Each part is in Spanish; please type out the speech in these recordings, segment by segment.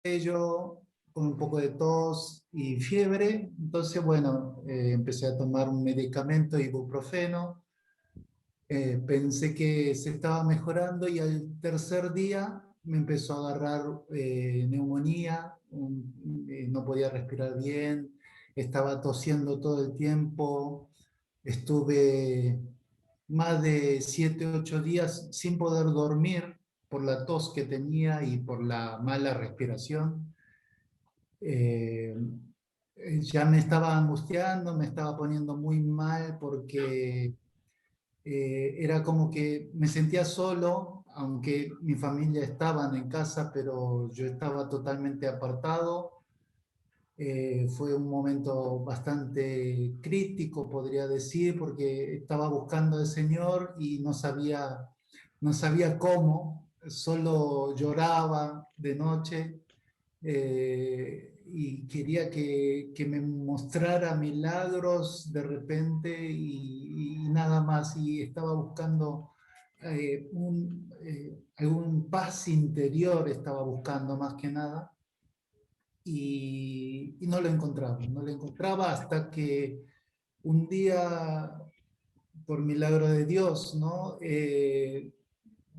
cuello, con un poco de tos y fiebre. Entonces, bueno, empecé a tomar un medicamento, ibuprofeno. Pensé que se estaba mejorando y al tercer día me empezó a agarrar neumonía, no podía respirar bien, estaba tosiendo todo el tiempo, estuve más de 7, 8 días sin poder dormir por la tos que tenía y por la mala respiración. Eh, ya me estaba angustiando, me estaba poniendo muy mal porque era como que me sentía solo, aunque mi familia estaban en casa, pero yo estaba totalmente apartado. Fue un momento bastante crítico, podría decir, porque estaba buscando al Señor y no sabía cómo, solo lloraba de noche y quería que me mostrara milagros de repente y nada más. Y estaba buscando algún paz interior, estaba buscando más que nada. Y no lo encontraba, no lo encontraba hasta que un día, por milagro de Dios, ¿no?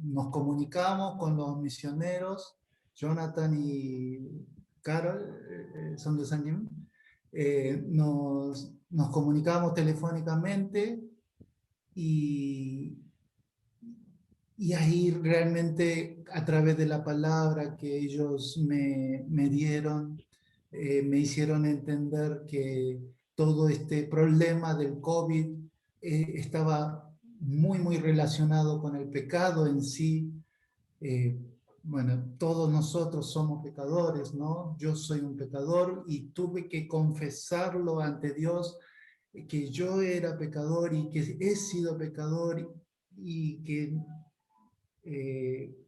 Nos comunicamos con los misioneros, Jonathan y Carol, son de San Jim. Nos comunicamos telefónicamente y, y ahí realmente a través de la palabra que ellos me dieron, me hicieron entender que todo este problema del COVID estaba muy, muy relacionado con el pecado en sí. Eh, bueno, todos nosotros somos pecadores, ¿no? Yo soy un pecador y tuve que confesarlo ante Dios, que yo era pecador y que he sido pecador y que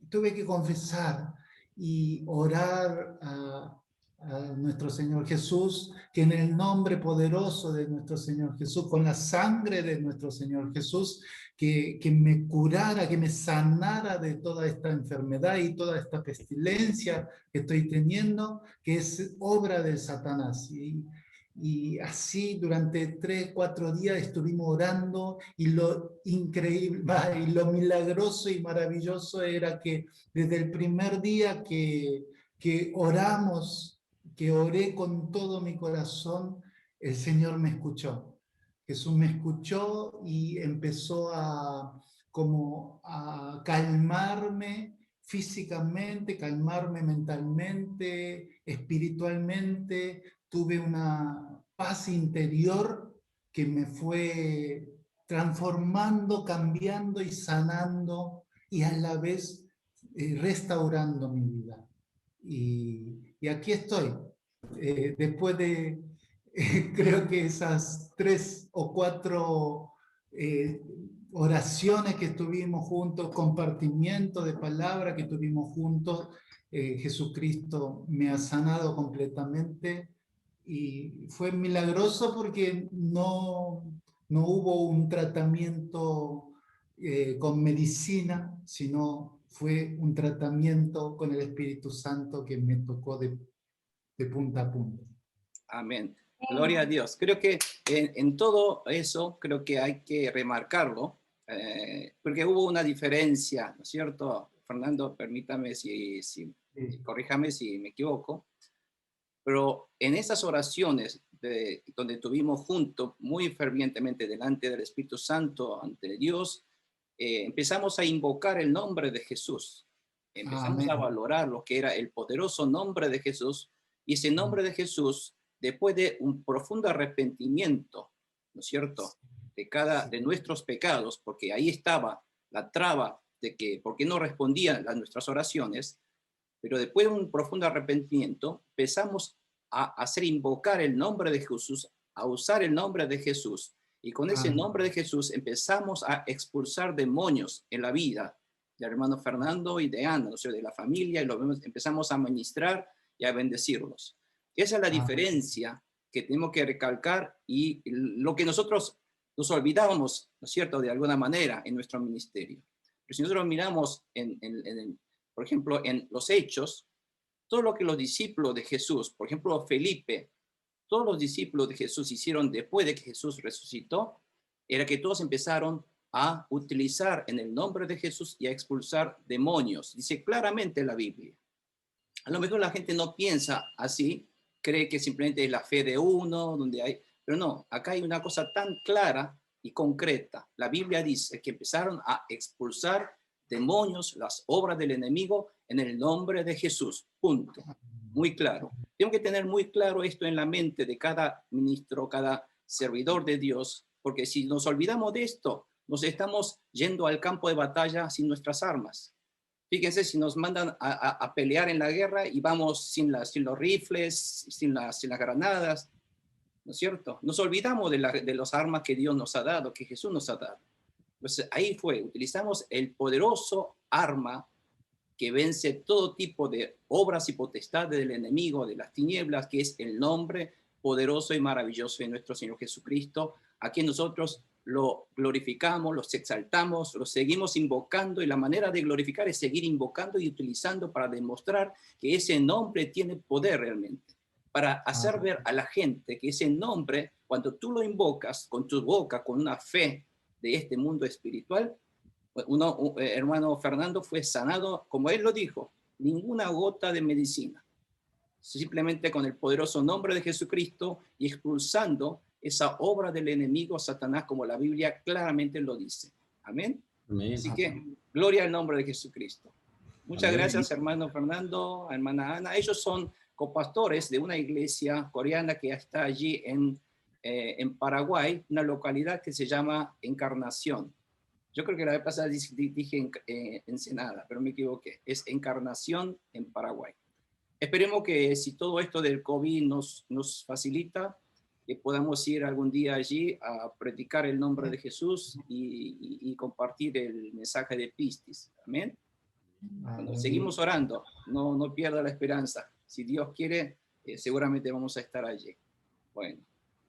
tuve que confesar y orar a nuestro Señor Jesús, que en el nombre poderoso de nuestro Señor Jesús, con la sangre de nuestro Señor Jesús, que me curara, que me sanara de toda esta enfermedad y toda esta pestilencia que estoy teniendo, que es obra de Satanás. Y así durante 3, 4 días estuvimos orando y lo increíble, y lo milagroso y maravilloso era que desde el primer día que oramos, que oré con todo mi corazón, el Señor me escuchó. Jesús me escuchó y empezó como a calmarme físicamente, calmarme mentalmente, espiritualmente. Tuve una paz interior que me fue transformando, cambiando y sanando y a la vez restaurando mi vida. Y aquí estoy, después de creo que esas 3 o 4 eh, oraciones que estuvimos juntos, compartimiento de palabra que tuvimos juntos, Jesucristo me ha sanado completamente y fue milagroso porque no hubo un tratamiento con medicina, sino fue un tratamiento con el Espíritu Santo que me tocó de punta a punta. Amén. Gloria a Dios. Creo que en todo eso, creo que hay que remarcarlo, porque hubo una diferencia, ¿no es cierto? Fernando, permítame corríjame si me equivoco, pero en esas oraciones donde tuvimos juntos muy fervientemente delante del Espíritu Santo, ante Dios, empezamos a invocar el nombre de Jesús. Empezamos Amén. a valorar lo que era el poderoso nombre de Jesús, y ese nombre de Jesús, después de un profundo arrepentimiento, ¿no es cierto?, de nuestros pecados, porque ahí estaba la traba de que, porque no respondían a nuestras oraciones, pero después de un profundo arrepentimiento, empezamos a hacer invocar el nombre de Jesús, a usar el nombre de Jesús, y con ese nombre de Jesús empezamos a expulsar demonios en la vida del hermano Fernando y de Ana, ¿no? O sea, de la familia, y empezamos a ministrar y a bendecirlos. Esa es la diferencia que tenemos que recalcar y lo que nosotros nos olvidábamos, ¿no es cierto?, de alguna manera en nuestro ministerio. Pero si nosotros miramos, por ejemplo, en los Hechos, todo lo que los discípulos de Jesús, por ejemplo, Felipe, todos los discípulos de Jesús hicieron después de que Jesús resucitó, era que todos empezaron a utilizar en el nombre de Jesús y a expulsar demonios. Dice claramente la Biblia. A lo mejor la gente no piensa así, cree que simplemente es la fe de uno, donde hay, pero no, acá hay una cosa tan clara y concreta. La Biblia dice que empezaron a expulsar demonios, las obras del enemigo, en el nombre de Jesús. Punto. Muy claro. Tengo que tener muy claro esto en la mente de cada ministro, cada servidor de Dios, porque si nos olvidamos de esto, nos estamos yendo al campo de batalla sin nuestras armas. Fíjense, si nos mandan a pelear en la guerra y vamos sin los rifles, sin las granadas, ¿no es cierto? Nos olvidamos de las armas que Dios nos ha dado, que Jesús nos ha dado. Entonces ahí utilizamos el poderoso arma que vence todo tipo de obras y potestades del enemigo, de las tinieblas, que es el nombre poderoso y maravilloso de nuestro Señor Jesucristo, a quien nosotros lo glorificamos, los exaltamos, los seguimos invocando, y la manera de glorificar es seguir invocando y utilizando para demostrar que ese nombre tiene poder realmente, para hacer ver a la gente que ese nombre, cuando tú lo invocas con tu boca, con una fe de este mundo espiritual, hermano Fernando fue sanado, como él lo dijo, ninguna gota de medicina, simplemente con el poderoso nombre de Jesucristo y expulsando esa obra del enemigo Satanás, como la Biblia claramente lo dice. Amén. Amén. Así que gloria al nombre de Jesucristo. Muchas Amén. Gracias, hermano Fernando, hermana Ana. Ellos son copastores de una iglesia coreana que está allí en Paraguay, una localidad que se llama Encarnación. Yo creo que la vez pasada dije Ensenada, pero me equivoqué. Es Encarnación en Paraguay. Esperemos que si todo esto del COVID nos facilita, que podamos ir algún día allí a predicar el nombre de Jesús y compartir el mensaje de Pistis. Amén. Bueno, seguimos orando, no pierda la esperanza. Si Dios quiere, seguramente vamos a estar allí. Bueno.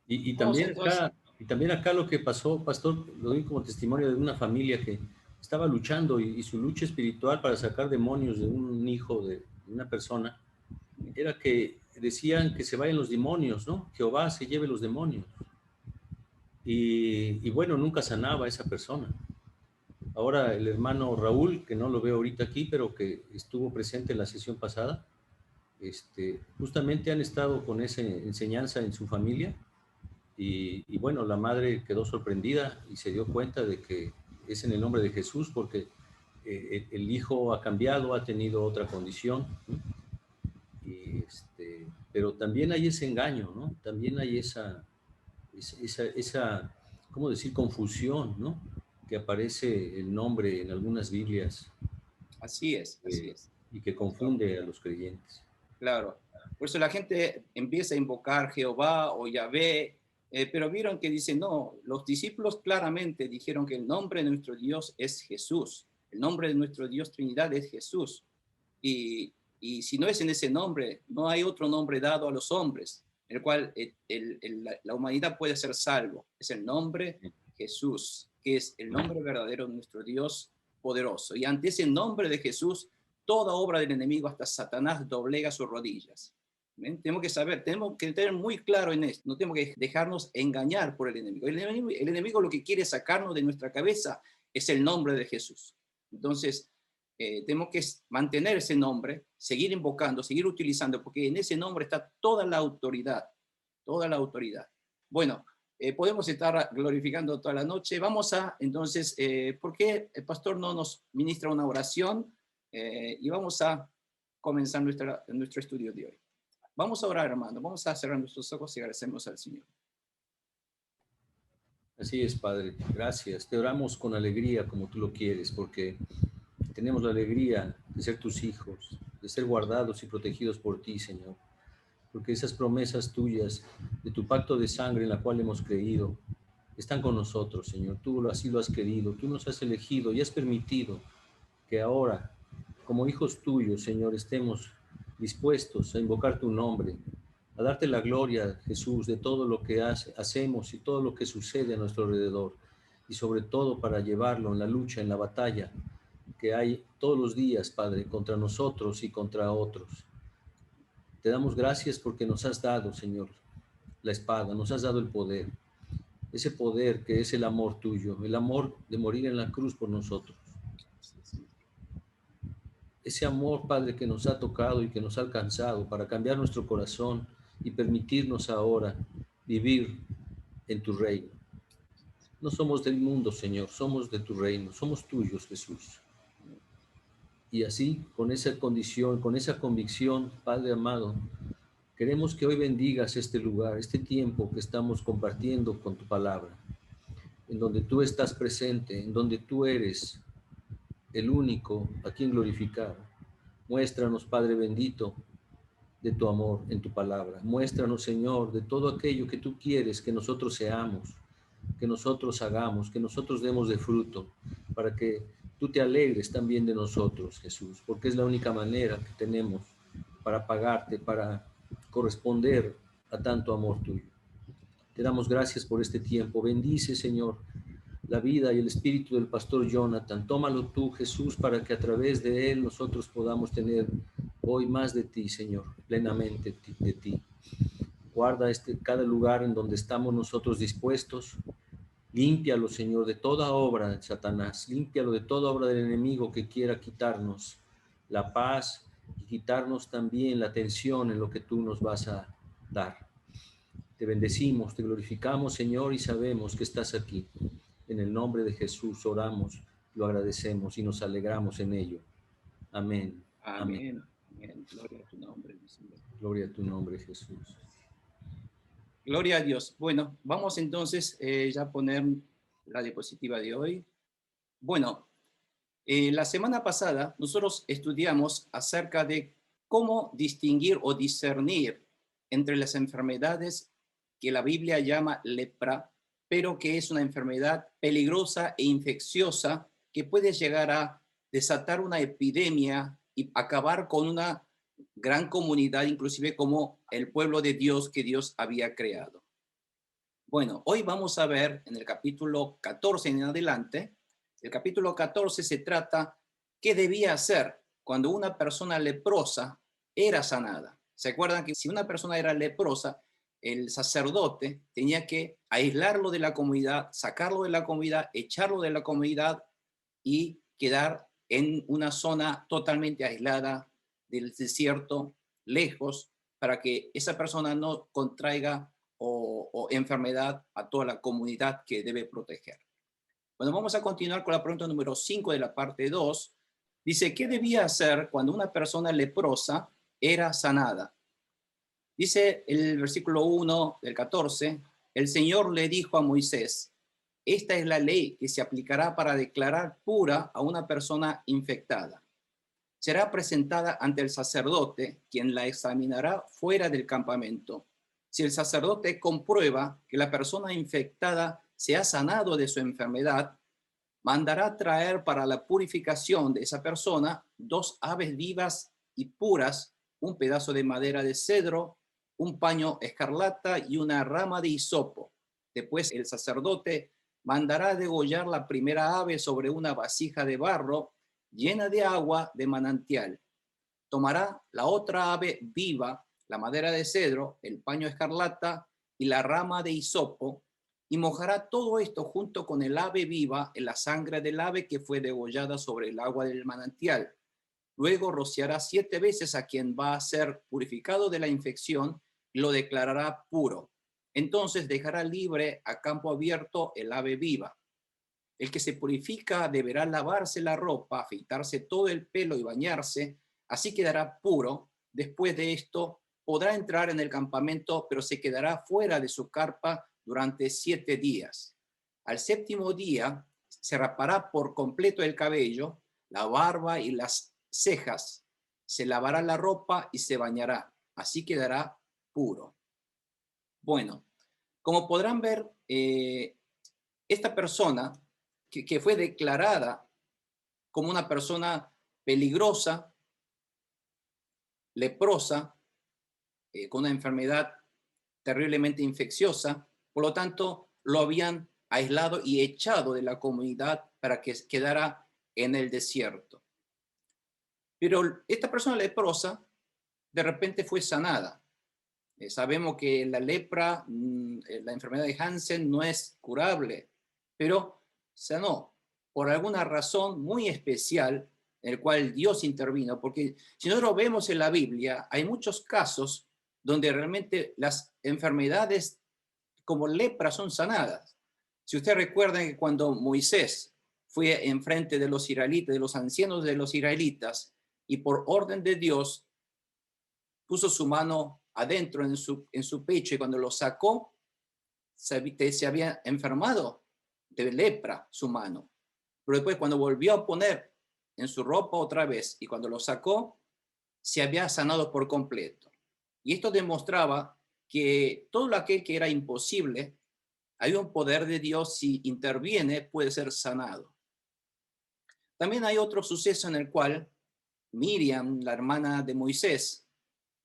Y también acá lo que pasó, pastor, lo doy como testimonio de una familia que estaba luchando y su lucha espiritual para sacar demonios de un hijo de una persona era que decían que se vayan los demonios, ¿no? Jehová se lleve los demonios. Y bueno, nunca sanaba a esa persona. Ahora el hermano Raúl, que no lo veo ahorita aquí, pero que estuvo presente en la sesión pasada, justamente han estado con esa enseñanza en su familia. Y bueno, la madre quedó sorprendida y se dio cuenta de que es en el nombre de Jesús, porque el hijo ha cambiado, ha tenido otra condición, ¿no? Pero también hay ese engaño, ¿no? También hay esa ¿cómo decir? Confusión, ¿no? Que aparece el nombre en algunas Biblias. Así es. Y que confunde a los creyentes. Claro. Por eso la gente empieza a invocar Jehová o Yahvé, pero vieron que dicen, no, los discípulos claramente dijeron que el nombre de nuestro Dios es Jesús. El nombre de nuestro Dios Trinidad es Jesús. Y si no es en ese nombre, no hay otro nombre dado a los hombres, en el cual la humanidad puede ser salvo. Es el nombre Jesús, que es el nombre verdadero de nuestro Dios poderoso. Y ante ese nombre de Jesús, toda obra del enemigo, hasta Satanás, doblega sus rodillas. ¿Ven? Tenemos que saber, tenemos que tener muy claro en esto. No tenemos que dejarnos engañar por el enemigo. El enemigo lo que quiere sacarnos de nuestra cabeza es el nombre de Jesús. Entonces, tenemos que mantener ese nombre, seguir invocando, seguir utilizando, porque en ese nombre está toda la autoridad, toda la autoridad. Bueno, podemos estar glorificando toda la noche. Vamos a, entonces, ¿por qué el pastor no nos ministra una oración? Y vamos a comenzar nuestro estudio de hoy. Vamos a orar, hermano. Vamos a cerrar nuestros ojos y agradecemos al Señor. Así es, Padre. Gracias. Te oramos con alegría como tú lo quieres, porque tenemos la alegría de ser tus hijos, de ser guardados y protegidos por ti, Señor. Porque esas promesas tuyas, de tu pacto de sangre en la cual hemos creído, están con nosotros, Señor. Tú así lo has querido, tú nos has elegido y has permitido que ahora, como hijos tuyos, Señor, estemos dispuestos a invocar tu nombre, a darte la gloria, Jesús, de todo lo que hacemos y todo lo que sucede a nuestro alrededor, y sobre todo para llevarlo en la lucha, en la batalla que hay todos los días, Padre, contra nosotros y contra otros. Te damos gracias porque nos has dado, Señor, la espada, nos has dado el poder, ese poder que es el amor tuyo, el amor de morir en la cruz por nosotros. Ese amor, Padre, que nos ha tocado y que nos ha alcanzado para cambiar nuestro corazón y permitirnos ahora vivir en tu reino. No somos del mundo, Señor, somos de tu reino, somos tuyos, Jesús. Y así, con esa condición, con esa convicción, Padre amado, queremos que hoy bendigas este lugar, este tiempo que estamos compartiendo con tu palabra, en donde tú estás presente, en donde tú eres el único a quien glorificar. Muéstranos, Padre bendito, de tu amor en tu palabra. Muéstranos, Señor, de todo aquello que tú quieres que nosotros seamos, que nosotros hagamos, que nosotros demos de fruto, para que tú te alegres también de nosotros, Jesús, porque es la única manera que tenemos para pagarte, para corresponder a tanto amor tuyo. Te damos gracias por este tiempo. Bendice, Señor, la vida y el espíritu del pastor Jonathan. Tómalo tú, Jesús, para que a través de él nosotros podamos tener hoy más de ti, Señor, plenamente de ti. Guarda cada lugar en donde estamos nosotros dispuestos. Límpialo, Señor, de toda obra de Satanás. Límpialo de toda obra del enemigo que quiera quitarnos la paz y quitarnos también la atención en lo que tú nos vas a dar. Te bendecimos, te glorificamos, Señor, y sabemos que estás aquí. En el nombre de Jesús oramos, lo agradecemos y nos alegramos en ello. Amén. Amén. Amén. Gloria a tu nombre, mi Señor. Gloria a tu nombre, Jesús. Gloria a Dios. Bueno, vamos entonces ya a poner la diapositiva de hoy. Bueno, la semana pasada nosotros estudiamos acerca de cómo distinguir o discernir entre las enfermedades que la Biblia llama lepra, pero que es una enfermedad peligrosa e infecciosa que puede llegar a desatar una epidemia y acabar con una gran comunidad, inclusive como el pueblo de Dios que Dios había creado. Bueno, hoy vamos a ver en el capítulo 14 en adelante. El capítulo 14 se trata qué debía hacer cuando una persona leprosa era sanada. ¿Se acuerdan que si una persona era leprosa, el sacerdote tenía que aislarlo de la comunidad, sacarlo de la comunidad, echarlo de la comunidad y quedar en una zona totalmente aislada del desierto, lejos, para que esa persona no contraiga o enfermedad a toda la comunidad que debe proteger? Bueno, vamos a continuar con la pregunta número 5 de la parte 2. Dice, ¿qué debía hacer cuando una persona leprosa era sanada? Dice el versículo 1 del 14, el Señor le dijo a Moisés, esta es la ley que se aplicará para declarar pura a una persona infectada. Será presentada ante el sacerdote, quien la examinará fuera del campamento. Si el sacerdote comprueba que la persona infectada se ha sanado de su enfermedad, mandará traer para la purificación de esa persona 2 aves vivas y puras, un pedazo de madera de cedro, un paño escarlata y una rama de hisopo. Después el sacerdote mandará degollar la primera ave sobre una vasija de barro llena de agua de manantial. Tomará la otra ave viva, la madera de cedro, el paño escarlata y la rama de hisopo, y mojará todo esto junto con el ave viva en la sangre del ave que fue degollada sobre el agua del manantial. Luego rociará 7 veces a quien va a ser purificado de la infección y lo declarará puro. Entonces dejará libre a campo abierto el ave viva. El que se purifica deberá lavarse la ropa, afeitarse todo el pelo y bañarse, así quedará puro. Después de esto podrá entrar en el campamento, pero se quedará fuera de su carpa durante 7 días. Al 7º día se rapará por completo el cabello, la barba y las cejas, se lavará la ropa y se bañará, así quedará puro. Bueno, como podrán ver, esta persona que fue declarada como una persona peligrosa, leprosa, con una enfermedad terriblemente infecciosa, por lo tanto lo habían aislado y echado de la comunidad para que quedara en el desierto. Pero esta persona leprosa de repente fue sanada. Sabemos que la lepra, la enfermedad de Hansen no es curable, pero sanó por alguna razón muy especial en el cual Dios intervino, porque si nosotros vemos en la Biblia, hay muchos casos donde realmente las enfermedades como lepra son sanadas. Si usted recuerda que cuando Moisés fue enfrente de los israelitas, de los ancianos de los israelitas, y por orden de Dios puso su mano adentro en su pecho, y cuando lo sacó, se había enfermado de lepra su mano. Pero después cuando volvió a poner en su ropa otra vez, y cuando lo sacó, se había sanado por completo. Y esto demostraba que todo aquel que era imposible, hay un poder de Dios, si interviene, puede ser sanado. También hay otro suceso en el cual Miriam, la hermana de Moisés,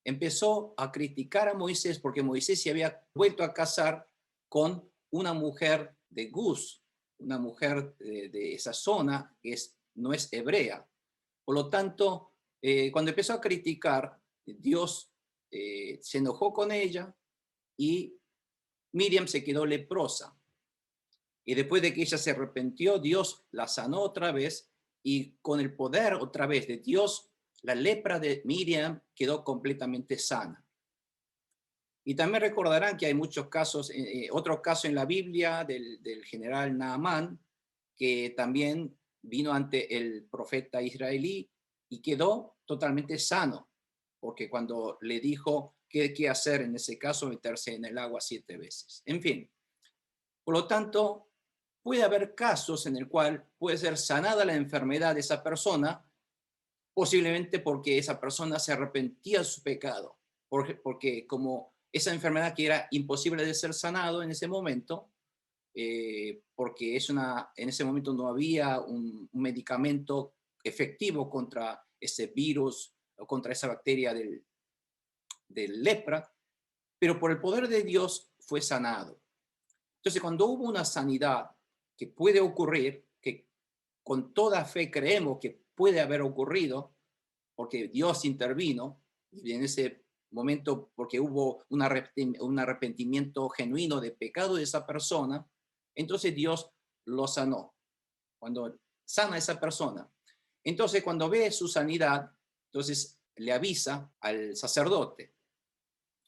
empezó a criticar a Moisés porque Moisés se había vuelto a casar con una mujer de Gus, una mujer de esa zona que no es hebrea. Por lo tanto, cuando empezó a criticar, Dios se enojó con ella y Miriam se quedó leprosa. Y después de que ella se arrepintió, Dios la sanó otra vez, y con el poder otra vez de Dios, la lepra de Miriam quedó completamente sana. Y también recordarán que hay muchos casos, otro caso en la Biblia del general Naamán, que también vino ante el profeta israelí y quedó totalmente sano, porque cuando le dijo qué hacer en ese caso, meterse en el agua 7 veces. En fin, por lo tanto, puede haber casos en el cual puede ser sanada la enfermedad de esa persona, posiblemente porque esa persona se arrepentía de su pecado, porque como esa enfermedad que era imposible de ser sanado en ese momento, porque en ese momento no había un medicamento efectivo contra ese virus o contra esa bacteria del lepra, pero por el poder de Dios fue sanado. Entonces, cuando hubo una sanidad que puede ocurrir, que con toda fe creemos que puede haber ocurrido, porque Dios intervino, y en ese momento, porque hubo un arrepentimiento genuino de pecado de esa persona, entonces Dios lo sanó. Cuando sana a esa persona, entonces cuando ve su sanidad, entonces le avisa al sacerdote.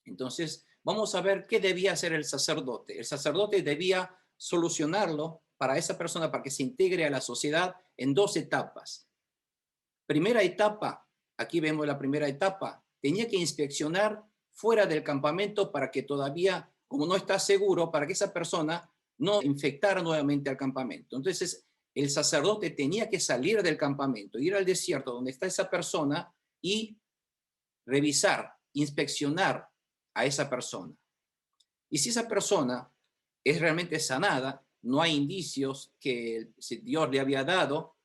Entonces, vamos a ver qué debía hacer el sacerdote. El sacerdote debía solucionarlo para esa persona, para que se integre a la sociedad, en 2 etapas. Primera etapa, aquí vemos la primera etapa, tenía que inspeccionar fuera del campamento para que todavía, como no está seguro, para que esa persona no infectara nuevamente al campamento. Entonces, el sacerdote tenía que salir del campamento, ir al desierto donde está esa persona y revisar, inspeccionar a esa persona. Y si esa persona es realmente sanada, no hay indicios que Dios le había dado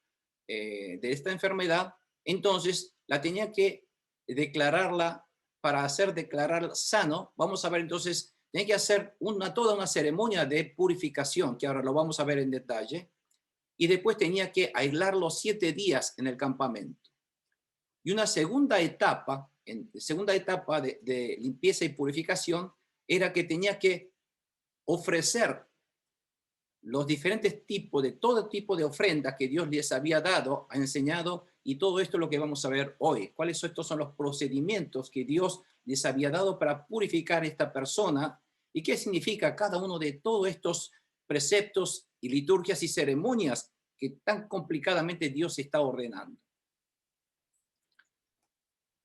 de esta enfermedad, entonces la tenía que declararla. Para hacer declarar sano, vamos a ver entonces, tenía que hacer toda una ceremonia de purificación, que ahora lo vamos a ver en detalle, y después tenía que aislarlo 7 días en el campamento. Y una segunda etapa de limpieza y purificación era que tenía que ofrecer los diferentes tipos, de todo tipo de ofrendas que Dios les había dado, ha enseñado, y todo esto es lo que vamos a ver hoy. ¿Cuáles estos son los procedimientos que Dios les había dado para purificar a esta persona? ¿Y qué significa cada uno de todos estos preceptos y liturgias y ceremonias que tan complicadamente Dios está ordenando?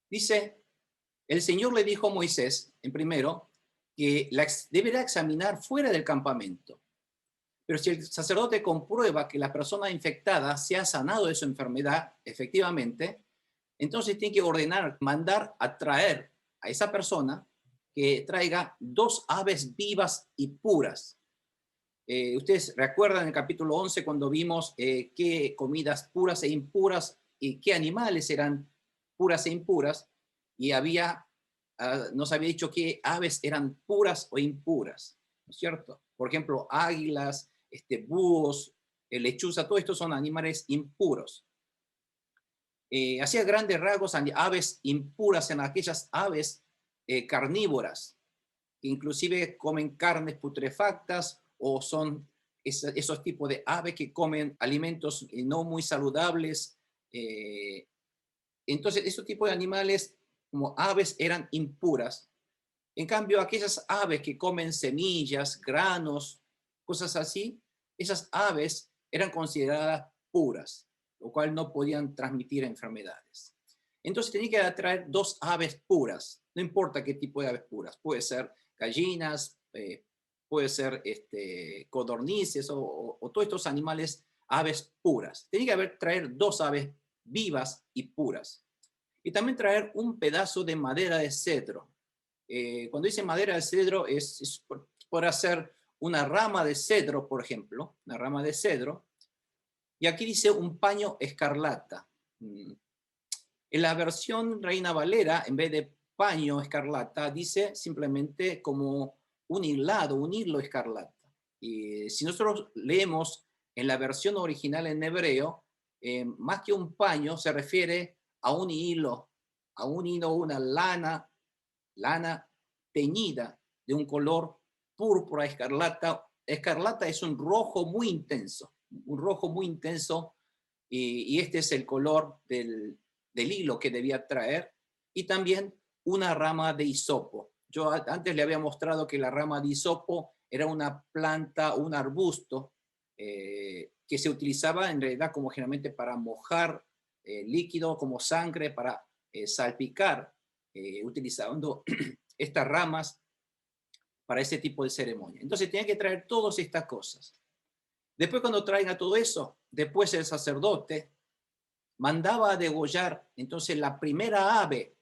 Dice, el Señor le dijo a Moisés, en primero, que deberá examinar fuera del campamento. Pero si el sacerdote comprueba que la persona infectada se ha sanado de su enfermedad, efectivamente, entonces tiene que mandar a traer a esa persona que traiga 2 aves vivas y puras. Ustedes recuerdan en el capítulo 11 cuando vimos qué comidas puras e impuras y qué animales eran puras e impuras, y nos había dicho qué aves eran puras o impuras, ¿no es cierto? Por ejemplo, águilas, búhos, lechuza, todo esto son animales impuros. hacía grandes rasgos aves impuras en aquellas aves carnívoras, que inclusive comen carnes putrefactas o son esos tipos de aves que comen alimentos no muy saludables. Entonces, esos tipos de animales como aves eran impuras. En cambio, aquellas aves que comen semillas, granos, cosas así, esas aves eran consideradas puras, lo cual no podían transmitir enfermedades. Entonces tenía que traer dos aves puras, no importa qué tipo de aves puras, puede ser gallinas, puede ser codornices o todos estos animales, aves puras. Tenía que traer dos aves vivas y puras. Y también traer un pedazo de madera de cedro. Cuando dice madera de cedro es por hacer una rama de cedro, por ejemplo, una rama de cedro. Y aquí dice un paño escarlata. En la versión Reina Valera, en vez de paño escarlata, dice simplemente como un hilado, un hilo escarlata. Y si nosotros leemos en la versión original en hebreo, más que un paño se refiere a un hilo, una lana teñida de un color púrpura escarlata. Escarlata es un rojo muy intenso, y este es el color del hilo que debía traer, y también una rama de hisopo. Yo antes le había mostrado que la rama de hisopo era una planta, un arbusto, que se utilizaba en realidad como generalmente para mojar líquido como sangre, para salpicar, utilizando estas ramas para ese tipo de ceremonia. Entonces tenía que traer todas estas cosas. Después, cuando traigan todo eso, después el sacerdote mandaba a degollar entonces la primera ave.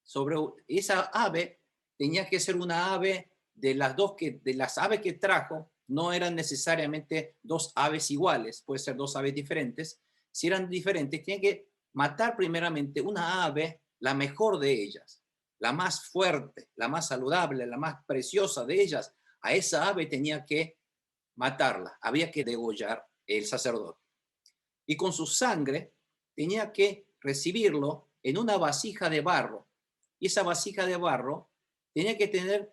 Sobre esa ave tenía que ser una ave de las aves que trajo. No eran necesariamente dos aves iguales, puede ser dos aves diferentes. Si eran diferentes, tenía que matar primeramente una ave, la mejor de ellas, la más fuerte, la más saludable, la más preciosa de ellas. A esa ave tenía que matarla, había que degollar el sacerdote. Y con su sangre tenía que recibirlo en una vasija de barro. Y esa vasija de barro tenía que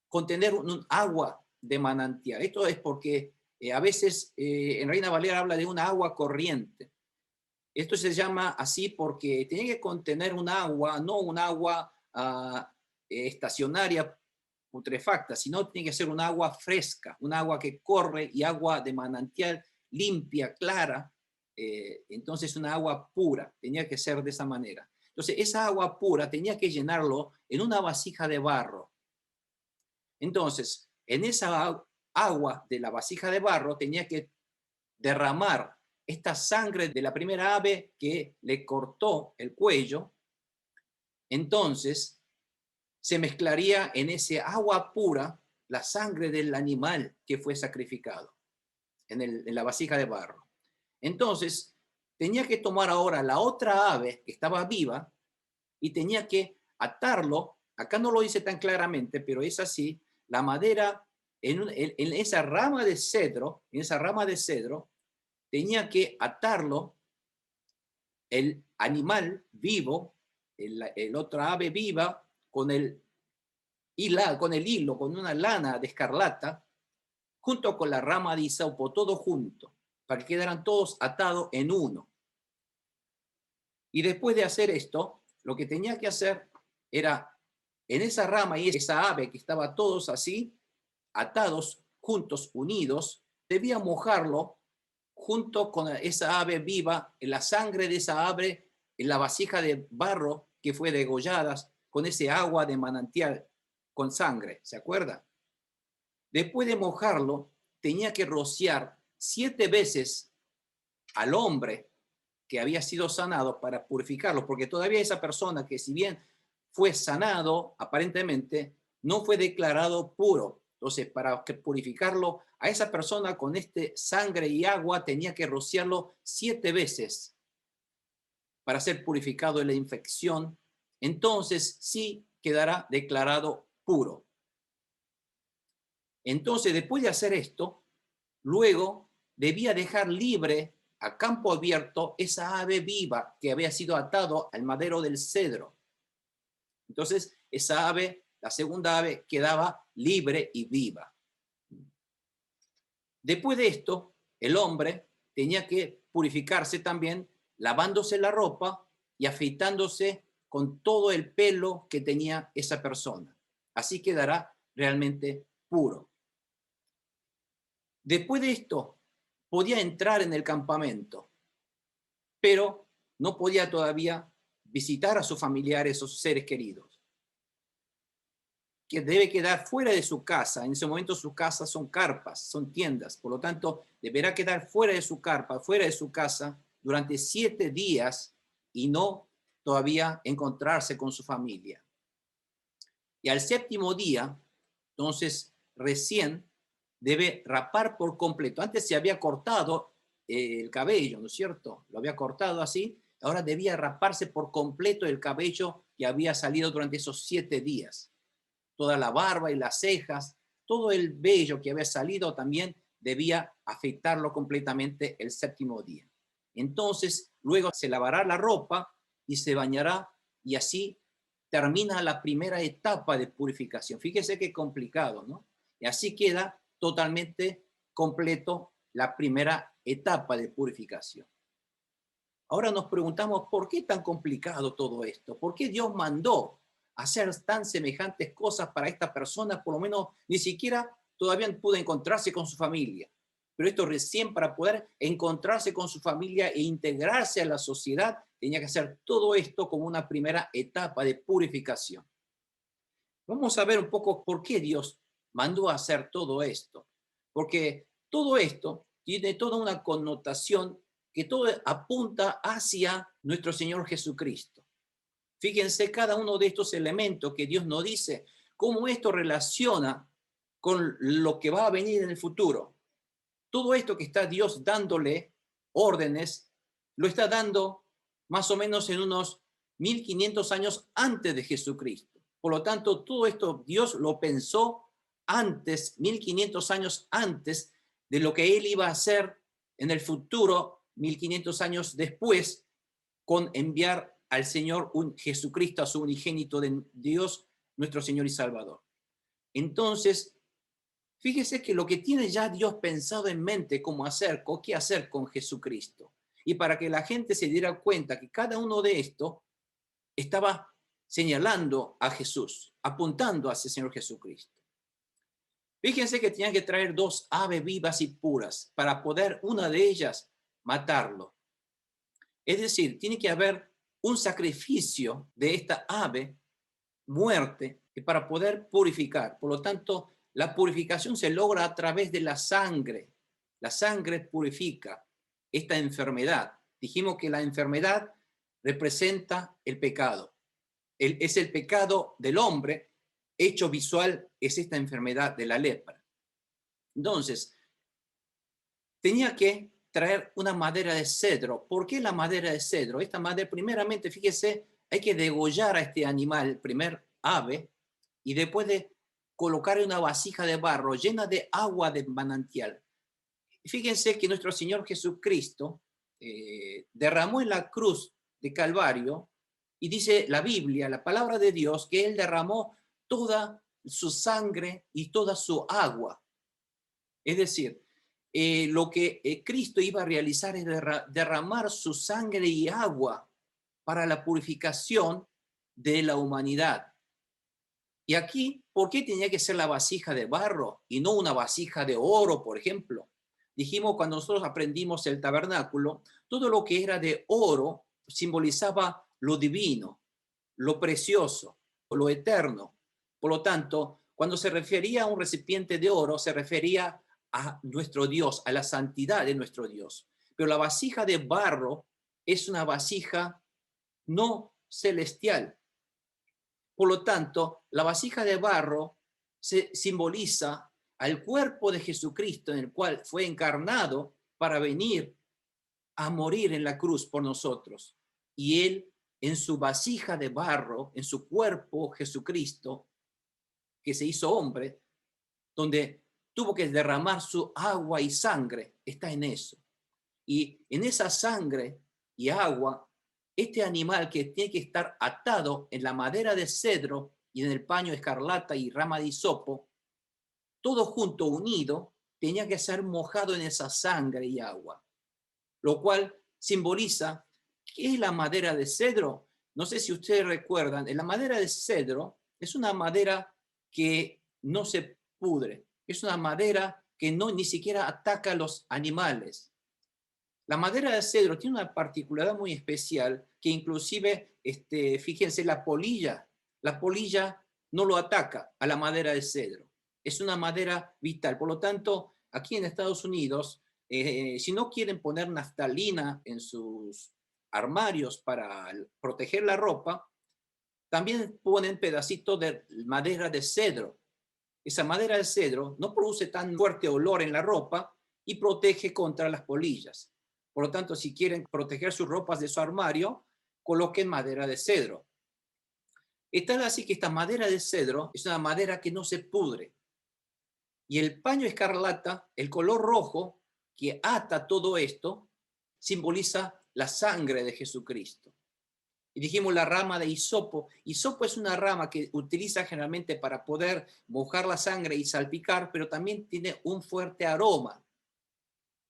contener un agua de manantial. Esto es porque a veces en Reina Valera habla de una agua corriente. Esto se llama así porque tenía que contener un agua, no un agua estacionaria putrefacta, sino tiene que ser un agua fresca, un agua que corre y agua de manantial limpia, clara. Entonces una agua pura, tenía que ser de esa manera. Entonces esa agua pura tenía que llenarlo en una vasija de barro. Entonces, en esa agua de la vasija de barro tenía que derramar esta sangre de la primera ave que le cortó el cuello. Entonces se mezclaría en ese agua pura la sangre del animal que fue sacrificado en la vasija de barro. Entonces tenía que tomar ahora la otra ave que estaba viva y tenía que atarlo. Acá no lo dice tan claramente, pero es así. La madera en esa rama de cedro, tenía que atarlo el animal vivo, el otra ave viva, con el hilo, con una lana de escarlata, junto con la rama de hisopo, todo junto, para que quedaran todos atados en uno. Y después de hacer esto, lo que tenía que hacer era, en esa rama y esa ave que estaba todos así, atados, juntos, unidos, debía mojarlo junto con esa ave viva, en la sangre de esa ave, en la vasija de barro que fue degollada, con ese agua de manantial, con sangre, ¿se acuerda? Después de mojarlo, tenía que rociar 7 veces al hombre que había sido sanado para purificarlo, porque todavía esa persona que si bien fue sanado, aparentemente, no fue declarado puro. Entonces, para purificarlo a esa persona con sangre y agua, tenía que rociarlo 7 veces para ser purificado de la infección. Entonces, sí quedará declarado puro. Entonces, después de hacer esto, luego debía dejar libre a campo abierto esa ave viva que había sido atado al madero del cedro. Entonces, esa ave, la segunda ave, quedaba libre y viva. Después de esto, el hombre tenía que purificarse también, lavándose la ropa y afeitándose con todo el pelo que tenía esa persona. Así quedará realmente puro. Después de esto, podía entrar en el campamento, pero no podía todavía visitar a sus familiares o sus seres queridos, que debe quedar fuera de su casa. En ese momento sus casas son carpas, son tiendas, por lo tanto deberá quedar fuera de su carpa, fuera de su casa durante 7 días y no todavía encontrarse con su familia. Y al 7º día, entonces recién debe rapar por completo. Antes se había cortado el cabello, ¿no es cierto? Lo había cortado así, ahora debía raparse por completo el cabello que había salido durante esos 7 días. Toda la barba y las cejas, todo el vello que había salido también debía afeitarlo completamente el 7º día. Entonces, luego se lavará la ropa y se bañará, y así termina la primera etapa de purificación. Fíjese qué complicado, ¿no? Y así queda totalmente completo la primera etapa de purificación. Ahora nos preguntamos, ¿por qué tan complicado todo esto? ¿Por qué Dios mandó hacer tan semejantes cosas para esta persona? Por lo menos ni siquiera todavía pudo encontrarse con su familia. Pero esto recién, para poder encontrarse con su familia e integrarse a la sociedad, tenía que hacer todo esto como una primera etapa de purificación. Vamos a ver un poco por qué Dios mandó a hacer todo esto. Porque todo esto tiene toda una connotación que todo apunta hacia nuestro Señor Jesucristo. Fíjense cada uno de estos elementos que Dios nos dice, cómo esto relaciona con lo que va a venir en el futuro. Todo esto que está Dios dándole órdenes, lo está dando más o menos en unos 1500 años antes de Jesucristo. Por lo tanto, todo esto Dios lo pensó antes, 1500 años antes de lo que Él iba a hacer en el futuro, 1500 años después, con enviar al Señor un Jesucristo, a su unigénito de Dios, nuestro Señor y Salvador. Entonces, fíjese que lo que tiene ya Dios pensado en mente, cómo hacer, o qué hacer con Jesucristo. Y para que la gente se diera cuenta que cada uno de estos estaba señalando a Jesús, apuntando hacia el Señor Jesucristo. Fíjense que tenían que traer 2 aves vivas y puras para poder una de ellas matarlo. Es decir, tiene que haber un sacrificio de esta ave muerte para poder purificar. Por lo tanto, la purificación se logra a través de la sangre. La sangre purifica esta enfermedad. Dijimos que la enfermedad representa el pecado. Es el pecado del hombre, hecho visual es esta enfermedad de la lepra. Entonces, tenía que traer una madera de cedro. ¿Por qué la madera de cedro? Esta madera, primeramente, fíjese, hay que degollar a este animal, el primer ave, y después de colocar una vasija de barro llena de agua de manantial. Fíjense que nuestro Señor Jesucristo derramó en la cruz de Calvario, y dice la Biblia, la palabra de Dios, que Él derramó toda su sangre y toda su agua. Es decir, lo que Cristo iba a realizar es derramar su sangre y agua para la purificación de la humanidad. Y aquí, ¿por qué tenía que ser la vasija de barro y no una vasija de oro, por ejemplo? Dijimos cuando nosotros aprendimos el tabernáculo, todo lo que era de oro simbolizaba lo divino, lo precioso, lo eterno. Por lo tanto, cuando se refería a un recipiente de oro, se refería a nuestro Dios, a la santidad de nuestro Dios. Pero la vasija de barro es una vasija no celestial. Por lo tanto, la vasija de barro se simboliza al cuerpo de Jesucristo, en el cual fue encarnado para venir a morir en la cruz por nosotros. Y Él, en su vasija de barro, en su cuerpo Jesucristo, que se hizo hombre, donde tuvo que derramar su agua y sangre, está en eso. Y en esa sangre y agua, este animal que tiene que estar atado en la madera de cedro y en el paño escarlata y rama de hisopo, todo junto, unido, tenía que ser mojado en esa sangre y agua, lo cual simboliza ¿qué es la madera de cedro? No sé si ustedes recuerdan, la madera de cedro es una madera que no se pudre, es una madera que no ni siquiera ataca a los animales. La madera de cedro tiene una particularidad muy especial que inclusive, fíjense, la polilla no lo ataca a la madera de cedro. Es una madera vital. Por lo tanto, aquí en Estados Unidos, si no quieren poner naftalina en sus armarios para proteger la ropa, también ponen pedacitos de madera de cedro. Esa madera de cedro no produce tan fuerte olor en la ropa y protege contra las polillas. Por lo tanto, si quieren proteger sus ropas de su armario, coloquen madera de cedro. Es tal así que esta madera de cedro es una madera que no se pudre. Y el paño escarlata, el color rojo que ata todo esto, simboliza la sangre de Jesucristo. Y dijimos la rama de hisopo. Hisopo es una rama que utiliza generalmente para poder mojar la sangre y salpicar, pero también tiene un fuerte aroma.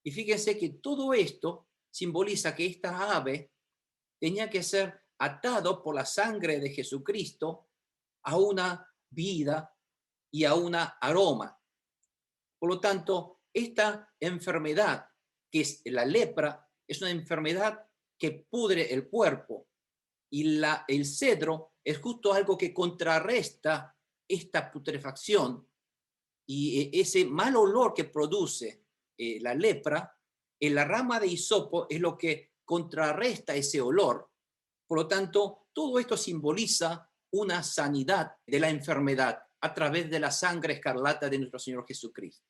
Y fíjense que todo esto simboliza que esta ave tenía que ser atado por la sangre de Jesucristo a una vida y a un aroma. Por lo tanto, esta enfermedad, que es la lepra, es una enfermedad que pudre el cuerpo. Y el cedro es justo algo que contrarresta esta putrefacción y ese mal olor que produce la lepra. En la rama de hisopo es lo que contrarresta ese olor. Por lo tanto, todo esto simboliza una sanidad de la enfermedad a través de la sangre escarlata de nuestro Señor Jesucristo.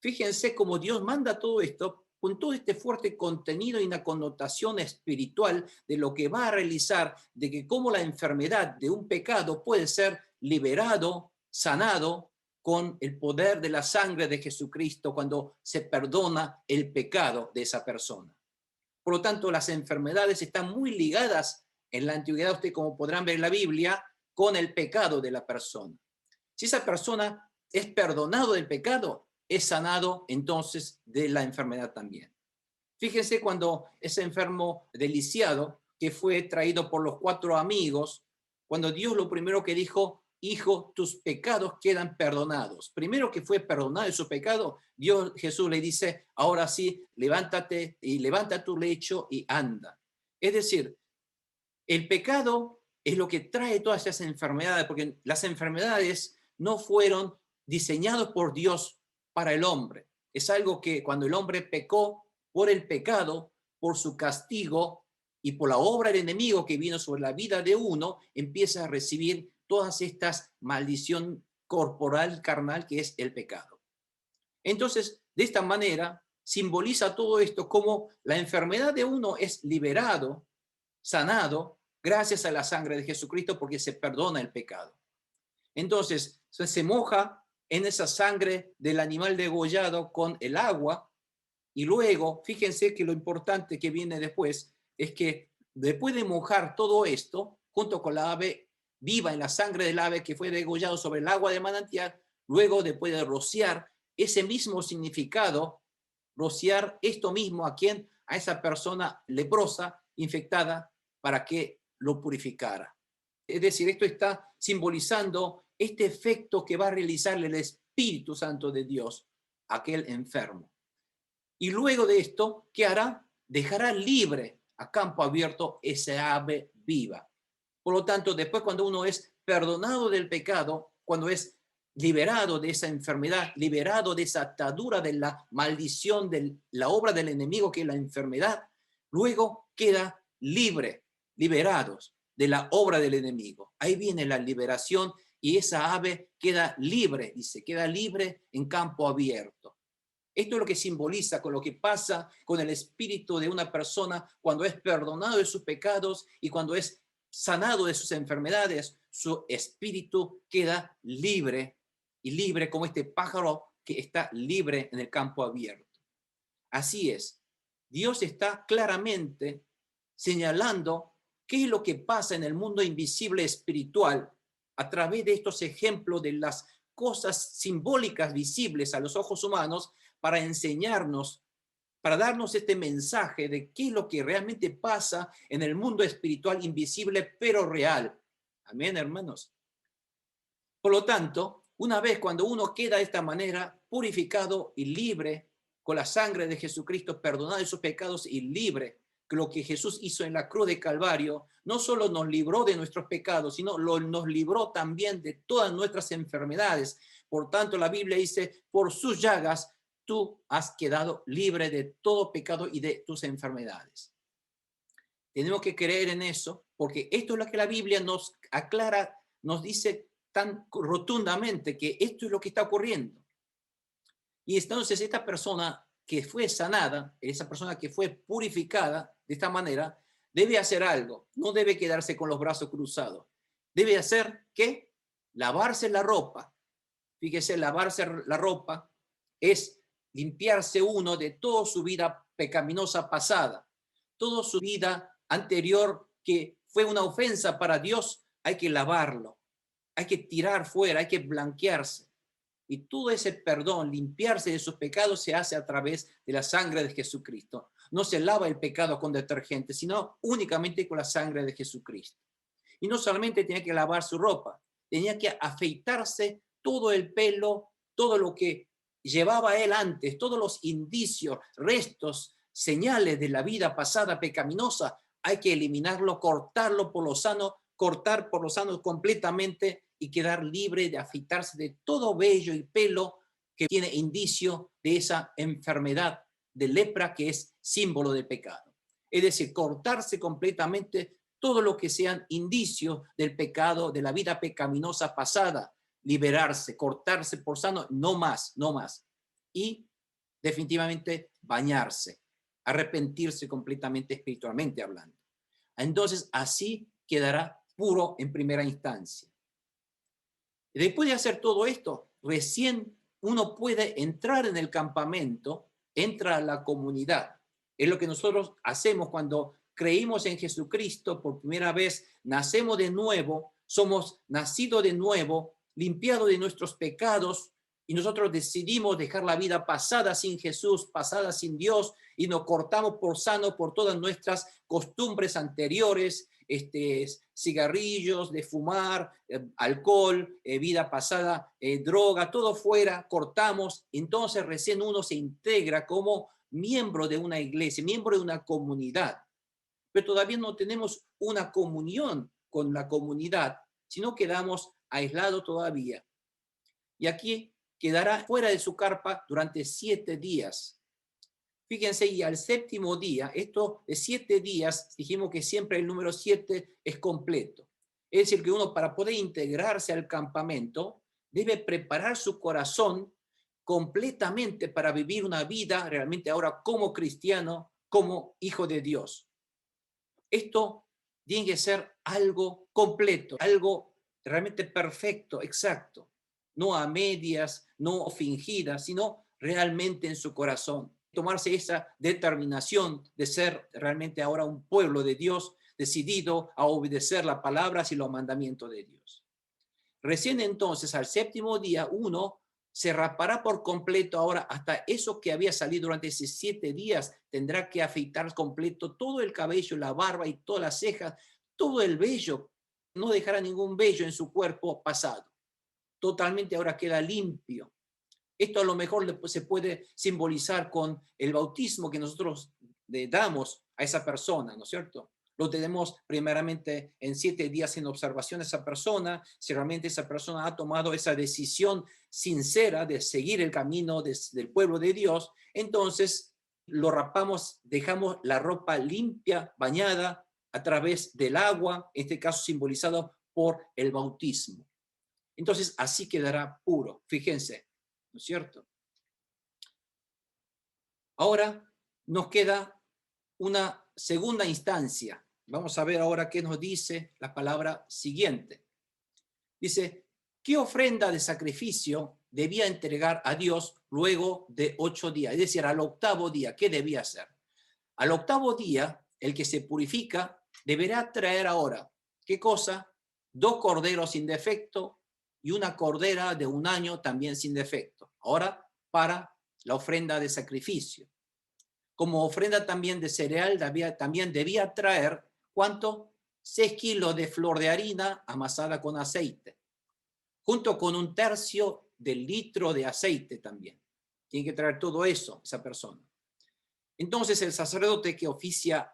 Fíjense cómo Dios manda todo esto con todo este fuerte contenido y una connotación espiritual de lo que va a realizar, de que cómo la enfermedad de un pecado puede ser liberado, sanado con el poder de la sangre de Jesucristo cuando se perdona el pecado de esa persona. Por lo tanto, las enfermedades están muy ligadas en la antigüedad, ustedes como podrán ver en la Biblia, con el pecado de la persona. Si esa persona es perdonado del pecado, es sanado entonces de la enfermedad también. Fíjense cuando ese enfermo de lisiado, que fue traído por los 4 amigos, cuando Dios lo primero que dijo, hijo, tus pecados quedan perdonados. Primero que fue perdonado de su pecado, Jesús le dice, ahora sí, levántate y levanta tu lecho y anda. Es decir, el pecado es lo que trae todas esas enfermedades, porque las enfermedades no fueron diseñadas por Dios para el hombre. Es algo que cuando el hombre pecó por el pecado, por su castigo y por la obra del enemigo que vino sobre la vida de uno, empieza a recibir todas estas maldición corporal, carnal, que es el pecado. Entonces, de esta manera, simboliza todo esto como la enfermedad de uno es liberado, sanado, gracias a la sangre de Jesucristo, porque se perdona el pecado. Entonces, se moja en esa sangre del animal degollado con el agua, y luego, fíjense que lo importante que viene después es que después de mojar todo esto, junto con la ave viva en la sangre del ave que fue degollado sobre el agua de manantial, luego después de rociar ese mismo significado, rociar esto mismo a quien, a esa persona leprosa, infectada, para que lo purificara. Es decir, esto está simbolizando este efecto que va a realizarle el Espíritu Santo de Dios a aquel enfermo. Y luego de esto, ¿qué hará? Dejará libre a campo abierto esa ave viva. Por lo tanto, después cuando uno es perdonado del pecado, cuando es liberado de esa enfermedad, liberado de esa atadura de la maldición de la obra del enemigo que es la enfermedad, luego queda libre, liberados de la obra del enemigo. Ahí viene la liberación y esa ave queda libre, dice, queda libre en campo abierto. Esto es lo que simboliza con lo que pasa con el espíritu de una persona cuando es perdonado de sus pecados y cuando es sanado de sus enfermedades, su espíritu queda libre y libre como este pájaro que está libre en el campo abierto. Así es. Dios está claramente señalando qué es lo que pasa en el mundo invisible espiritual a través de estos ejemplos de las cosas simbólicas visibles a los ojos humanos para enseñarnos, para darnos este mensaje de qué es lo que realmente pasa en el mundo espiritual invisible pero real. Amén, hermanos. Por lo tanto, una vez cuando uno queda de esta manera purificado y libre con la sangre de Jesucristo, perdonado de sus pecados y libre, que lo que Jesús hizo en la cruz de Calvario, no solo nos libró de nuestros pecados, sino nos libró también de todas nuestras enfermedades. Por tanto, la Biblia dice, por sus llagas tú has quedado libre de todo pecado y de tus enfermedades. Tenemos que creer en eso, porque esto es lo que la Biblia nos aclara, nos dice tan rotundamente que esto es lo que está ocurriendo. Y entonces esta persona que fue sanada, esa persona que fue purificada de esta manera, debe hacer algo. No debe quedarse con los brazos cruzados. Debe hacer, ¿qué? Lavarse la ropa. Fíjese, lavarse la ropa es limpiarse uno de toda su vida pecaminosa pasada, toda su vida anterior que fue una ofensa para Dios, hay que lavarlo, hay que tirar fuera, hay que blanquearse. Y todo ese perdón, limpiarse de sus pecados, se hace a través de la sangre de Jesucristo. No se lava el pecado con detergente, sino únicamente con la sangre de Jesucristo. Y no solamente tenía que lavar su ropa, tenía que afeitarse todo el pelo, todo lo que llevaba él antes, todos los indicios, restos, señales de la vida pasada pecaminosa, hay que eliminarlo, cortarlo por lo sano, cortar por lo sano completamente y quedar libre de afeitarse de todo vello y pelo que tiene indicio de esa enfermedad de lepra que es símbolo de pecado. Es decir, cortarse completamente todo lo que sean indicios del pecado, de la vida pecaminosa pasada, liberarse, cortarse por sano, no más, no más. Y definitivamente bañarse, arrepentirse completamente espiritualmente hablando. Entonces así quedará puro en primera instancia. Después de hacer todo esto, recién uno puede entrar en el campamento, entra a la comunidad. Es lo que nosotros hacemos cuando creímos en Jesucristo por primera vez, nacemos de nuevo, somos nacidos de nuevo, limpiados de nuestros pecados, y nosotros decidimos dejar la vida pasada sin Jesús, pasada sin Dios, y nos cortamos por sano por todas nuestras costumbres anteriores, cigarrillos, de fumar, alcohol, vida pasada, droga, todo fuera, cortamos. Entonces recién uno se integra como miembro de una iglesia, miembro de una comunidad. Pero todavía no tenemos una comunión con la comunidad, sino quedamos aislados todavía. Y aquí quedará fuera de su carpa durante 7 días. Fíjense, y al séptimo día, esto de 7 días, dijimos que siempre el número 7 es completo. Es decir, que uno para poder integrarse al campamento debe preparar su corazón completamente para vivir una vida realmente ahora como cristiano, como hijo de Dios. Esto tiene que ser algo completo, algo realmente perfecto, exacto. No a medias, no fingidas, sino realmente en su corazón. Tomarse esa determinación de ser realmente ahora un pueblo de Dios decidido a obedecer las palabras y los mandamientos de Dios. Recién entonces, al séptimo día, uno se rapará por completo ahora hasta eso que había salido durante esos 7 días. Tendrá que afeitar completo todo el cabello, la barba y todas las cejas, todo el vello. No dejará ningún vello en su cuerpo pasado. Totalmente ahora queda limpio. Esto a lo mejor se puede simbolizar con el bautismo que nosotros le damos a esa persona, ¿no es cierto? Lo tenemos primeramente en 7 días en observación de esa persona, si realmente esa persona ha tomado esa decisión sincera de seguir el camino del pueblo de Dios, entonces lo rapamos, dejamos la ropa limpia, bañada a través del agua, en este caso simbolizado por el bautismo. Entonces así quedará puro, fíjense, ¿no es cierto? Ahora nos queda una segunda instancia. Vamos a ver ahora qué nos dice la palabra siguiente. Dice, ¿qué ofrenda de sacrificio debía entregar a Dios luego de 8 días? Es decir, al 8º día, ¿qué debía hacer? Al 8º día, el que se purifica deberá traer ahora, ¿qué cosa? 2 corderos sin defecto y una cordera de 1 año también sin defecto. Ahora, para la ofrenda de sacrificio. Como ofrenda también de cereal, también debía traer, ¿cuánto? 6 kilos de flor de harina amasada con aceite, junto con 1/3 del litro de aceite también. Tiene que traer todo eso, esa persona. Entonces el sacerdote que oficia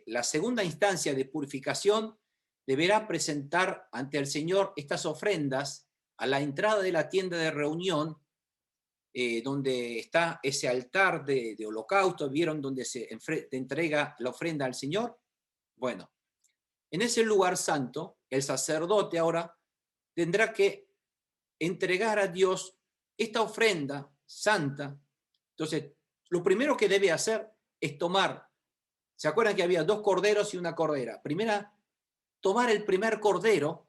la segunda instancia de purificación deberá presentar ante el Señor estas ofrendas a la entrada de la tienda de reunión, donde está ese altar de holocausto. ¿Vieron donde se entrega la ofrenda al Señor? Bueno, en ese lugar santo, el sacerdote ahora tendrá que entregar a Dios esta ofrenda santa. Entonces, lo primero que debe hacer es tomar, ¿se acuerdan que había 2 corderos y una cordera? Primera, tomar el primer cordero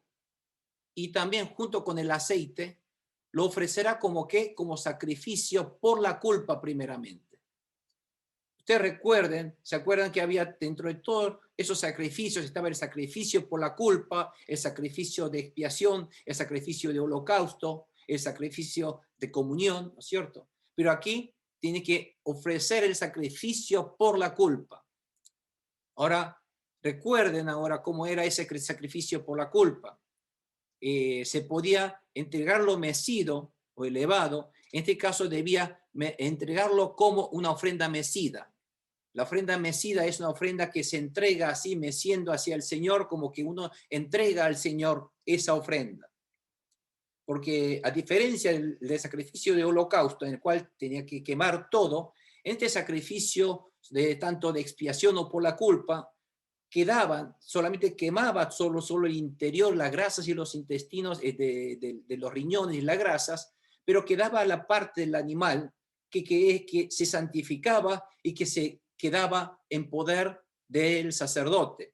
y también junto con el aceite lo ofrecerá como ¿qué? Como sacrificio por la culpa primeramente. Ustedes recuerden, ¿se acuerdan que había dentro de todos esos sacrificios, estaba el sacrificio por la culpa, el sacrificio de expiación, el sacrificio de holocausto, el sacrificio de comunión, ¿no es cierto? Pero aquí tiene que ofrecer el sacrificio por la culpa. Ahora, recuerden ahora cómo era ese sacrificio por la culpa. Se podía entregarlo mecido o elevado. En este caso debía entregarlo como una ofrenda mecida. La ofrenda mecida es una ofrenda que se entrega así, meciendo hacia el Señor, como que uno entrega al Señor esa ofrenda. Porque a diferencia del sacrificio de holocausto, en el cual tenía que quemar todo, en este sacrificio tanto de expiación o por la culpa, solamente quemaba solo el interior, las grasas y los intestinos de los riñones y las grasas, pero quedaba la parte del animal que se santificaba y que se quedaba en poder del sacerdote.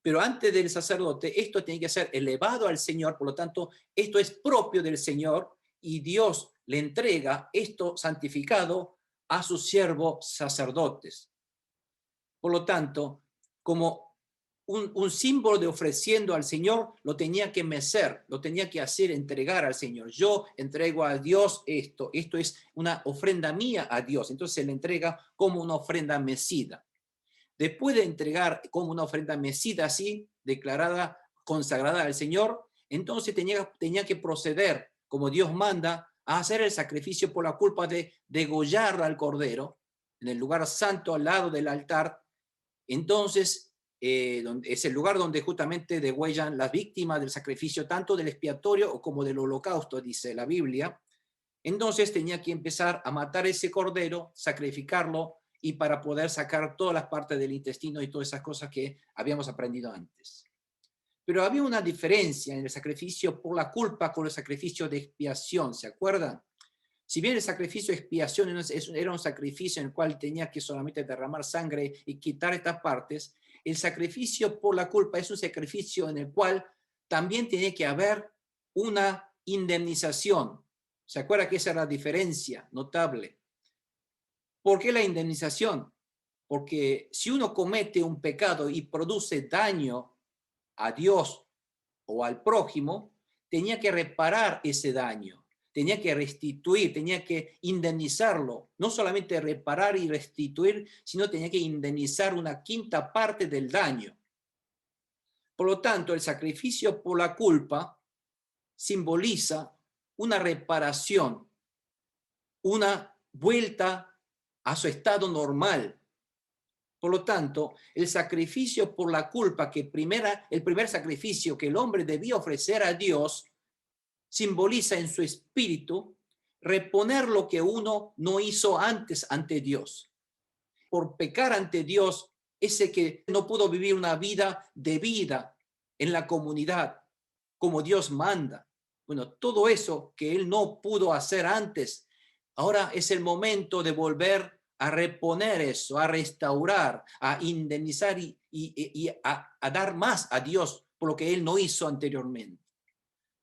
Pero antes del sacerdote, esto tiene que ser elevado al Señor, por lo tanto, esto es propio del Señor y Dios le entrega esto santificado a sus siervos sacerdotes. Por lo tanto, como un símbolo de ofreciendo al Señor, lo tenía que mecer, lo tenía que hacer entregar al Señor. Yo entrego a Dios esto es una ofrenda mía a Dios, entonces se le entrega como una ofrenda mecida. Después de entregar como una ofrenda mecida así, declarada, consagrada al Señor, entonces tenía que proceder, como Dios manda, a hacer el sacrificio por la culpa de degollar al cordero en el lugar santo al lado del altar. Entonces, es el lugar donde justamente degüellan las víctimas del sacrificio, tanto del expiatorio como del holocausto, dice la Biblia. Entonces tenía que empezar a matar ese cordero, sacrificarlo, y para poder sacar todas las partes del intestino y todas esas cosas que habíamos aprendido antes. Pero había una diferencia en el sacrificio por la culpa con el sacrificio de expiación, ¿se acuerdan? Si bien el sacrificio de expiación era un sacrificio en el cual tenía que solamente derramar sangre y quitar estas partes, el sacrificio por la culpa es un sacrificio en el cual también tiene que haber una indemnización. ¿Se acuerda que esa era la diferencia notable? ¿Por qué la indemnización? Porque si uno comete un pecado y produce daño a Dios o al prójimo, tenía que reparar ese daño, tenía que restituir, tenía que indemnizarlo. No solamente reparar y restituir, sino tenía que indemnizar una quinta parte del daño. Por lo tanto, el sacrificio por la culpa simboliza una reparación, una vuelta a su estado normal. Por lo tanto, el sacrificio por la culpa, el primer sacrificio que el hombre debía ofrecer a Dios, simboliza en su espíritu reponer lo que uno no hizo antes ante Dios. Por pecar ante Dios, ese que no pudo vivir una vida debida en la comunidad, como Dios manda. Bueno, todo eso que él no pudo hacer antes, ahora es el momento de volver a reponer eso, a restaurar, a indemnizar y a dar más a Dios por lo que él no hizo anteriormente.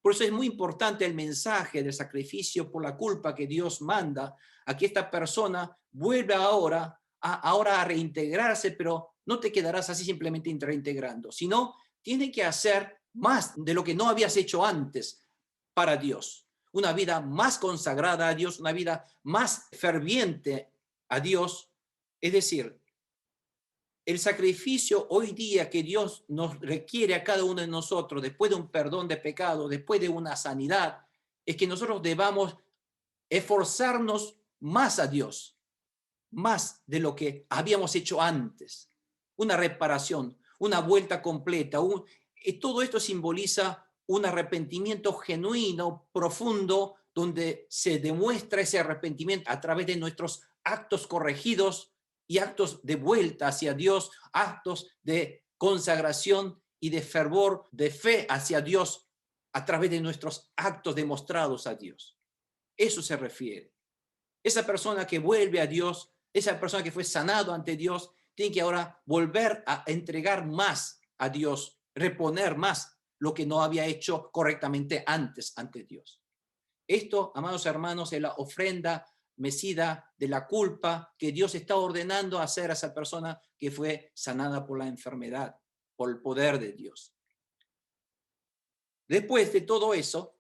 Por eso es muy importante el mensaje del sacrificio por la culpa que Dios manda a que esta persona vuelva ahora ahora a reintegrarse, pero no te quedarás así simplemente reintegrando, sino tienes que hacer más de lo que no habías hecho antes para Dios. Una vida más consagrada a Dios, una vida más ferviente a Dios. Es decir, el sacrificio hoy día que Dios nos requiere a cada uno de nosotros, después de un perdón de pecado, después de una sanidad, es que nosotros debamos esforzarnos más a Dios, más de lo que habíamos hecho antes. Una reparación, una vuelta completa. Todo esto simboliza un arrepentimiento genuino, profundo, donde se demuestra ese arrepentimiento a través de nuestros actos corregidos y actos de vuelta hacia Dios, actos de consagración y de fervor, de fe hacia Dios a través de nuestros actos demostrados a Dios. Eso se refiere. Esa persona que vuelve a Dios, esa persona que fue sanado ante Dios, tiene que ahora volver a entregar más a Dios, reponer más lo que no había hecho correctamente antes ante Dios. Esto, amados hermanos, es la ofrenda mecida de la culpa que Dios está ordenando hacer a esa persona que fue sanada por la enfermedad, por el poder de Dios. Después de todo eso,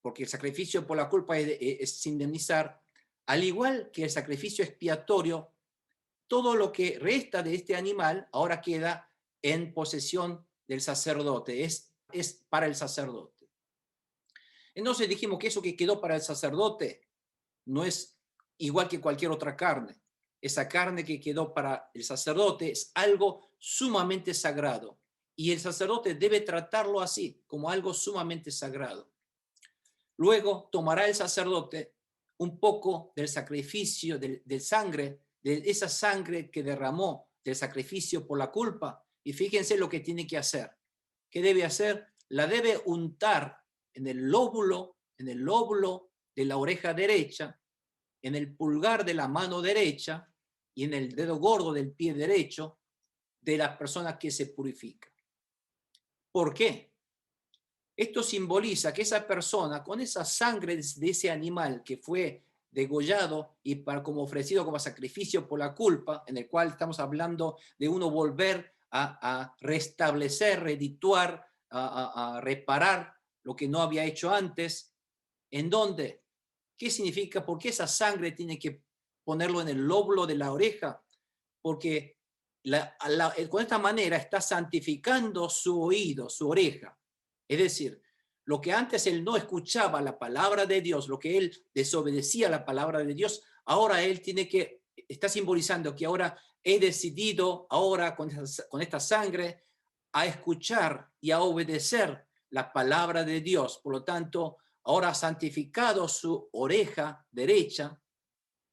porque el sacrificio por la culpa es indemnizar, al igual que el sacrificio expiatorio, todo lo que resta de este animal ahora queda en posesión del sacerdote, es para el sacerdote. Entonces dijimos que eso que quedó para el sacerdote no es igual que cualquier otra carne. Esa carne que quedó para el sacerdote es algo sumamente sagrado y el sacerdote debe tratarlo así, como algo sumamente sagrado. Luego tomará el sacerdote un poco del sacrificio, de sangre, de esa sangre que derramó del sacrificio por la culpa, y fíjense lo que tiene que hacer. ¿Qué debe hacer? La debe untar en el lóbulo de la oreja derecha, en el pulgar de la mano derecha y en el dedo gordo del pie derecho de la persona que se purifica. ¿Por qué? Esto simboliza que esa persona, con esa sangre de ese animal que fue degollado y como ofrecido como sacrificio por la culpa, en el cual estamos hablando de uno volver a restablecer, redituar, a reparar lo que no había hecho antes. ¿En dónde? ¿Qué significa? ¿Por qué esa sangre tiene que ponerlo en el lóbulo de la oreja? Porque con esta manera está santificando su oído, su oreja. Es decir, lo que antes él no escuchaba la palabra de Dios, lo que él desobedecía la palabra de Dios, ahora él está simbolizando que ahora he decidido, ahora con esta sangre, a escuchar y a obedecer la palabra de Dios. Por lo tanto, ahora ha santificado su oreja derecha,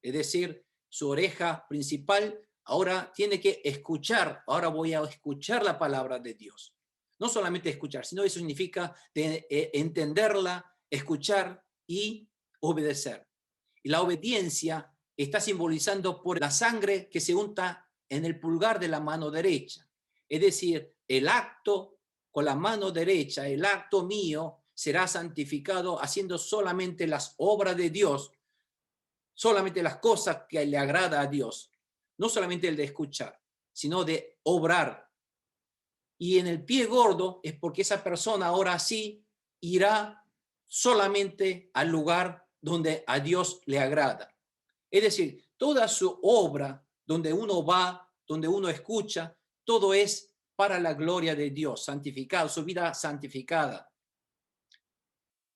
es decir, su oreja principal, ahora tiene que escuchar, ahora voy a escuchar la palabra de Dios. No solamente escuchar, sino eso significa entenderla, escuchar y obedecer. Y la obediencia está simbolizando por la sangre que se unta en el pulgar de la mano derecha. Es decir, el acto con la mano derecha, el acto mío, será santificado haciendo solamente las obras de Dios, solamente las cosas que le agrada a Dios, no solamente el de escuchar, sino de obrar. Y en el pie gordo es porque esa persona ahora sí irá solamente al lugar donde a Dios le agrada. Es decir, toda su obra, donde uno va, donde uno escucha, todo es para la gloria de Dios, santificado, su vida santificada.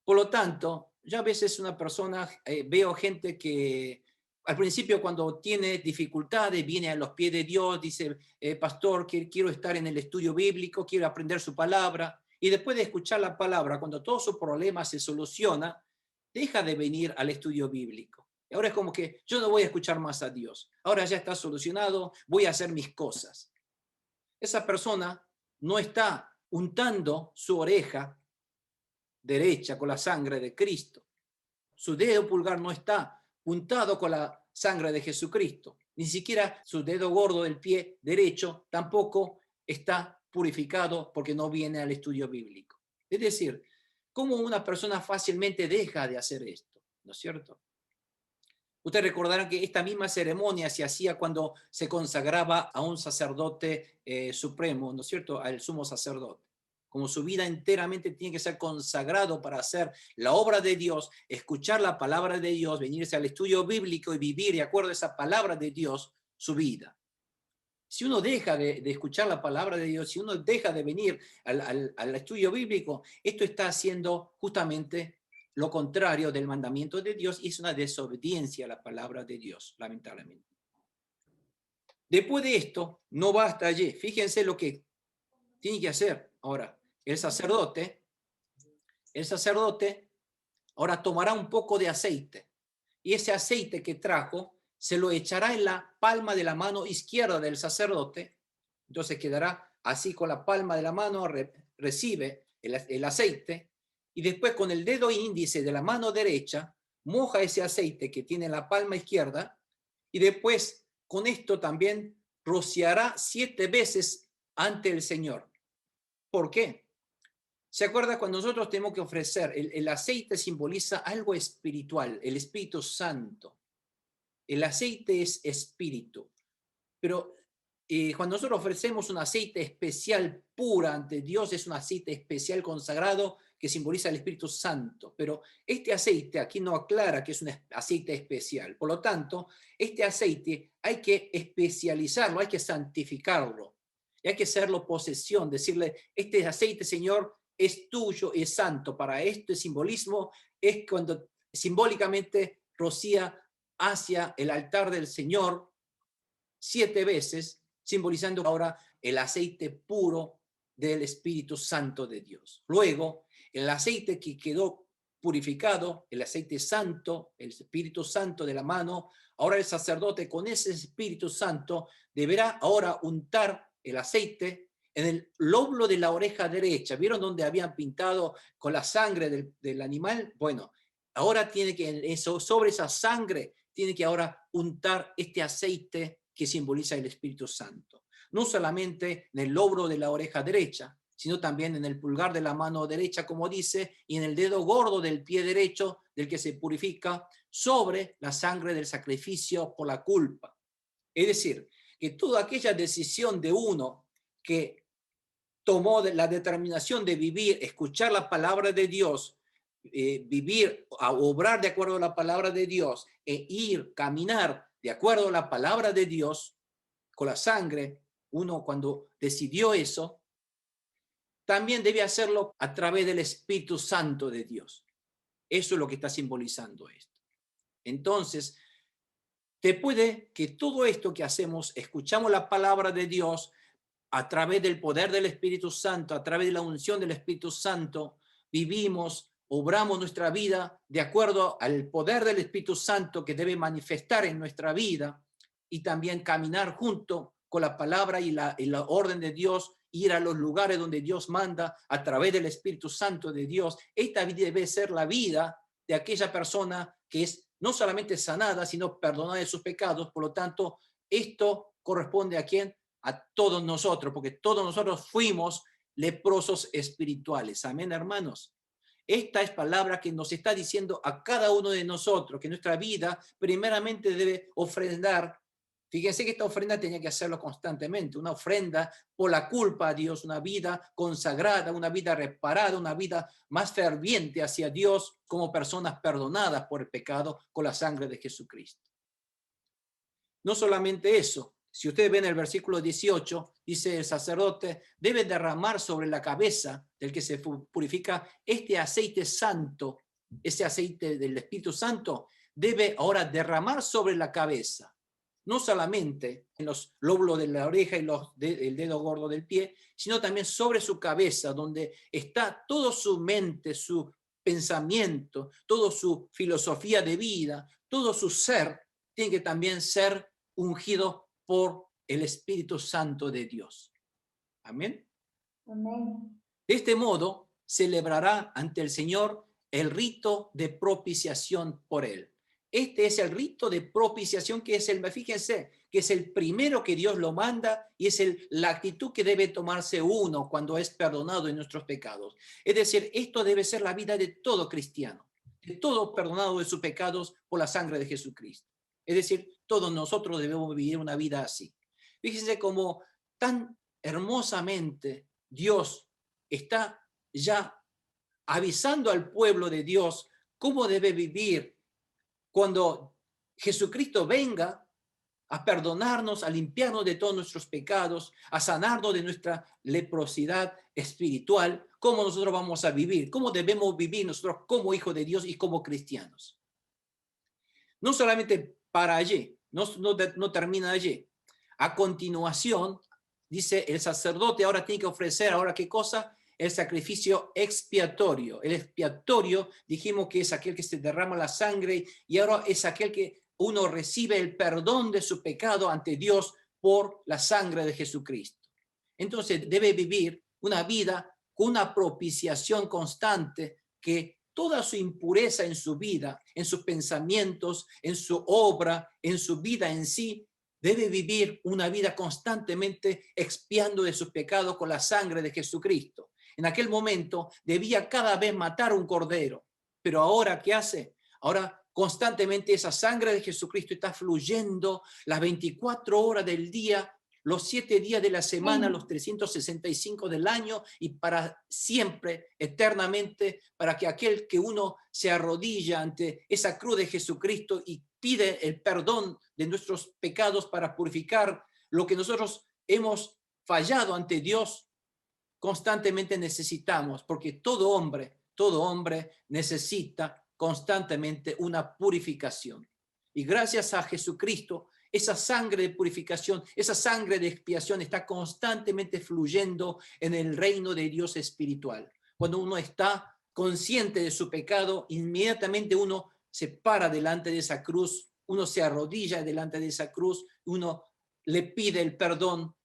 Por lo tanto, yo a veces una persona, veo gente que al principio cuando tiene dificultades viene a los pies de Dios, dice, pastor, quiero estar en el estudio bíblico, quiero aprender su palabra, y después de escuchar la palabra, cuando todo su problema se soluciona, deja de venir al estudio bíblico. Y ahora es como que yo no voy a escuchar más a Dios, ahora ya está solucionado, voy a hacer mis cosas. Esa persona no está untando su oreja derecha con la sangre de Cristo. Su dedo pulgar no está untado con la sangre de Jesucristo. Ni siquiera su dedo gordo del pie derecho tampoco está purificado porque no viene al estudio bíblico. Es decir, cómo una persona fácilmente deja de hacer esto, ¿no es cierto? Ustedes recordarán que esta misma ceremonia se hacía cuando se consagraba a un sacerdote supremo, ¿no es cierto?, al sumo sacerdote. Como su vida enteramente tiene que ser consagrado para hacer la obra de Dios, escuchar la palabra de Dios, venirse al estudio bíblico y vivir de acuerdo a esa palabra de Dios su vida. Si uno deja de escuchar la palabra de Dios, si uno deja de venir al estudio bíblico, esto está haciendo justamente lo contrario del mandamiento de Dios y es una desobediencia a la palabra de Dios, lamentablemente. Después de esto, no basta allí. Fíjense lo que tiene que hacer ahora. El sacerdote ahora tomará un poco de aceite y ese aceite que trajo se lo echará en la palma de la mano izquierda del sacerdote. Entonces quedará así con la palma de la mano, recibe el aceite y después con el dedo índice de la mano derecha moja ese aceite que tiene en la palma izquierda y después con esto también rociará 7 veces ante el Señor. ¿Por qué? ¿Se acuerda cuando nosotros tenemos que ofrecer? El aceite simboliza algo espiritual, el Espíritu Santo. El aceite es espíritu. Pero cuando nosotros ofrecemos un aceite especial pura ante Dios, es un aceite especial consagrado que simboliza el Espíritu Santo. Pero este aceite aquí no aclara que es un aceite especial. Por lo tanto, este aceite hay que especializarlo, hay que santificarlo. Y hay que hacerlo posesión, decirle, este aceite, Señor, es tuyo, es santo. Para este simbolismo es cuando simbólicamente rocía hacia el altar del Señor 7 veces, simbolizando ahora el aceite puro del Espíritu Santo de Dios. Luego, el aceite que quedó purificado, el aceite santo, el Espíritu Santo de la mano, ahora el sacerdote con ese Espíritu Santo deberá ahora untar el aceite en el lóbulo de la oreja derecha. ¿Vieron donde habían pintado con la sangre del animal? Bueno, ahora tiene que, sobre esa sangre, tiene que ahora untar este aceite que simboliza el Espíritu Santo. No solamente en el lóbulo de la oreja derecha, sino también en el pulgar de la mano derecha, como dice, y en el dedo gordo del pie derecho, del que se purifica, sobre la sangre del sacrificio por la culpa. Es decir, que toda aquella decisión de uno que tomó la determinación de vivir, escuchar la palabra de Dios, vivir, a obrar de acuerdo a la palabra de Dios, e ir, caminar de acuerdo a la palabra de Dios, con la sangre, uno cuando decidió eso, también debe hacerlo a través del Espíritu Santo de Dios. Eso es lo que está simbolizando esto. Entonces, después de que todo esto que hacemos, escuchamos la palabra de Dios a través del poder del Espíritu Santo, a través de la unción del Espíritu Santo, vivimos, obramos nuestra vida de acuerdo al poder del Espíritu Santo que debe manifestar en nuestra vida y también caminar junto con la palabra y la orden de Dios, ir a los lugares donde Dios manda a través del Espíritu Santo de Dios. Esta vida debe ser la vida de aquella persona que es no solamente sanada, sino perdonada de sus pecados. Por lo tanto, esto corresponde ¿a quién? A todos nosotros, porque todos nosotros fuimos leprosos espirituales. Amén, hermanos. Esta es palabra que nos está diciendo a cada uno de nosotros que nuestra vida primeramente debe ofrendar. Fíjense que esta ofrenda tenía que hacerlo constantemente, una ofrenda por la culpa a Dios, una vida consagrada, una vida reparada, una vida más ferviente hacia Dios como personas perdonadas por el pecado con la sangre de Jesucristo. No solamente eso, si ustedes ven el versículo 18, dice el sacerdote debe derramar sobre la cabeza del que se purifica este aceite santo, ese aceite del Espíritu Santo, debe ahora derramar sobre la cabeza. No solamente en los lóbulos de la oreja y el dedo gordo del pie, sino también sobre su cabeza, donde está toda su mente, su pensamiento, toda su filosofía de vida, todo su ser, tiene que también ser ungido por el Espíritu Santo de Dios. Amén. Amén. De este modo, celebrará ante el Señor el rito de propiciación por él. Este es el rito de propiciación que es fíjense, que es el primero que Dios lo manda y es la actitud que debe tomarse uno cuando es perdonado de nuestros pecados. Es decir, esto debe ser la vida de todo cristiano, de todo perdonado de sus pecados por la sangre de Jesucristo. Es decir, todos nosotros debemos vivir una vida así. Fíjense cómo tan hermosamente Dios está ya avisando al pueblo de Dios cómo debe vivir cuando Jesucristo venga a perdonarnos, a limpiarnos de todos nuestros pecados, a sanarnos de nuestra leprosidad espiritual, cómo nosotros vamos a vivir, cómo debemos vivir nosotros como hijos de Dios y como cristianos. No solamente para allí, no termina allí. A continuación, dice el sacerdote ahora tiene que ofrecer, ¿ahora qué cosa? El sacrificio expiatorio. El expiatorio dijimos que es aquel que se derrama la sangre y ahora es aquel que uno recibe el perdón de su pecado ante Dios por la sangre de Jesucristo. Entonces debe vivir una vida con una propiciación constante que toda su impureza en su vida, en sus pensamientos, en su obra, en su vida en sí, debe vivir una vida constantemente expiando de sus pecados con la sangre de Jesucristo. En aquel momento debía cada vez matar un cordero, pero ahora, ¿qué hace? Ahora constantemente esa sangre de Jesucristo está fluyendo las 24 horas del día, los 7 días de la semana, los 365 del año y para siempre, eternamente, para que aquel que uno se arrodilla ante esa cruz de Jesucristo y pide el perdón de nuestros pecados para purificar lo que nosotros hemos fallado ante Dios, constantemente necesitamos, porque todo hombre necesita constantemente una purificación. Y gracias a Jesucristo, esa sangre de purificación, esa sangre de expiación está constantemente fluyendo en el reino de Dios espiritual. Cuando uno está consciente de su pecado, inmediatamente uno se para delante de esa cruz, uno se arrodilla delante de esa cruz, uno le pide el perdón,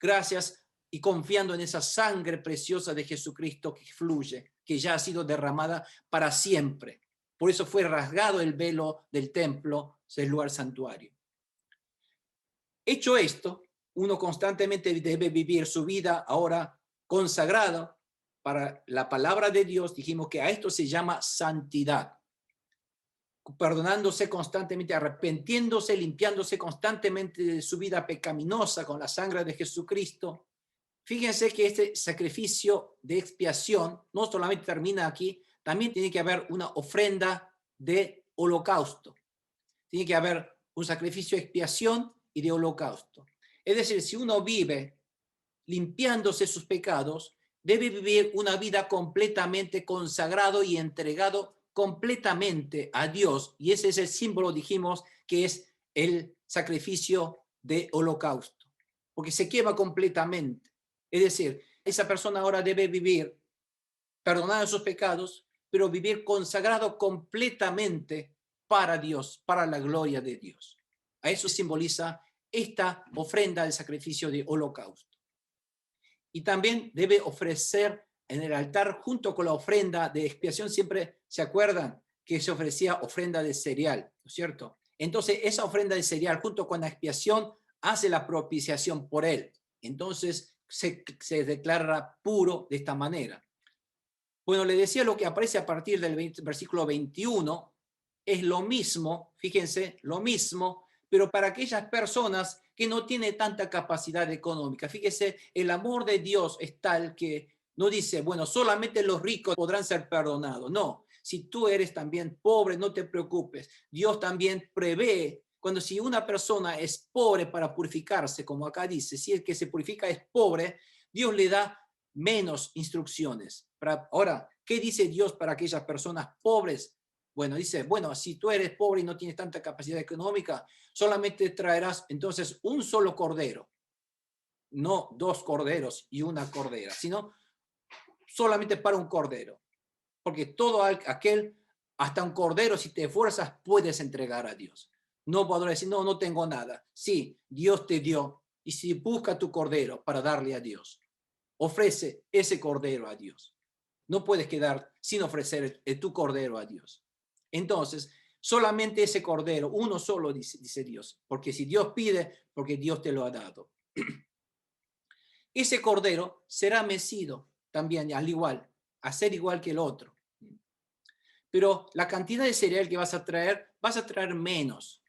gracias y confiando en esa sangre preciosa de Jesucristo que fluye, que ya ha sido derramada para siempre. Por eso fue rasgado el velo del templo, del lugar santuario. Hecho esto, uno constantemente debe vivir su vida ahora consagrada para la palabra de Dios. Dijimos que a esto se llama santidad. Perdonándose constantemente, arrepentiéndose, limpiándose constantemente de su vida pecaminosa con la sangre de Jesucristo. Fíjense que este sacrificio de expiación no solamente termina aquí, también tiene que haber una ofrenda de holocausto. Tiene que haber un sacrificio de expiación y de holocausto. Es decir, si uno vive limpiándose sus pecados, debe vivir una vida completamente consagrado y entregado completamente a Dios. Y ese es el símbolo, dijimos, que es el sacrificio de holocausto, porque se quema completamente. Es decir, esa persona ahora debe vivir perdonando sus pecados, pero vivir consagrado completamente para Dios, para la gloria de Dios. A eso simboliza esta ofrenda del sacrificio de holocausto. Y también debe ofrecer en el altar, junto con la ofrenda de expiación, siempre se acuerdan que se ofrecía ofrenda de cereal, ¿no es cierto? Entonces, esa ofrenda de cereal, junto con la expiación, hace la propiciación por él. Entonces, se declara puro de esta manera. Bueno, le decía lo que aparece a partir del versículo 21, es lo mismo, fíjense, lo mismo, pero para aquellas personas que no tienen tanta capacidad económica. Fíjense, el amor de Dios es tal que no dice, bueno, solamente los ricos podrán ser perdonados. No, si tú eres también pobre, no te preocupes. Dios también prevé. Cuando si una persona es pobre para purificarse, como acá dice, si el que se purifica es pobre, Dios le da menos instrucciones. Ahora, ¿qué dice Dios para aquellas personas pobres? Bueno, dice, bueno, si tú eres pobre y no tienes tanta capacidad económica, solamente traerás entonces un solo cordero, no 2 corderos y una cordera, sino solamente para un cordero. Porque todo aquel, hasta un cordero, si te esfuerzas, puedes entregar a Dios. No podrás decir, no, no tengo nada. Sí, Dios te dio. Y si busca tu cordero para darle a Dios, ofrece ese cordero a Dios. No puedes quedar sin ofrecer tu cordero a Dios. Entonces, solamente ese cordero, uno solo, dice Dios. Porque si Dios pide, porque Dios te lo ha dado. Ese cordero será mecido también, al igual, a ser igual que el otro. Pero la cantidad de cereal que vas a traer menos.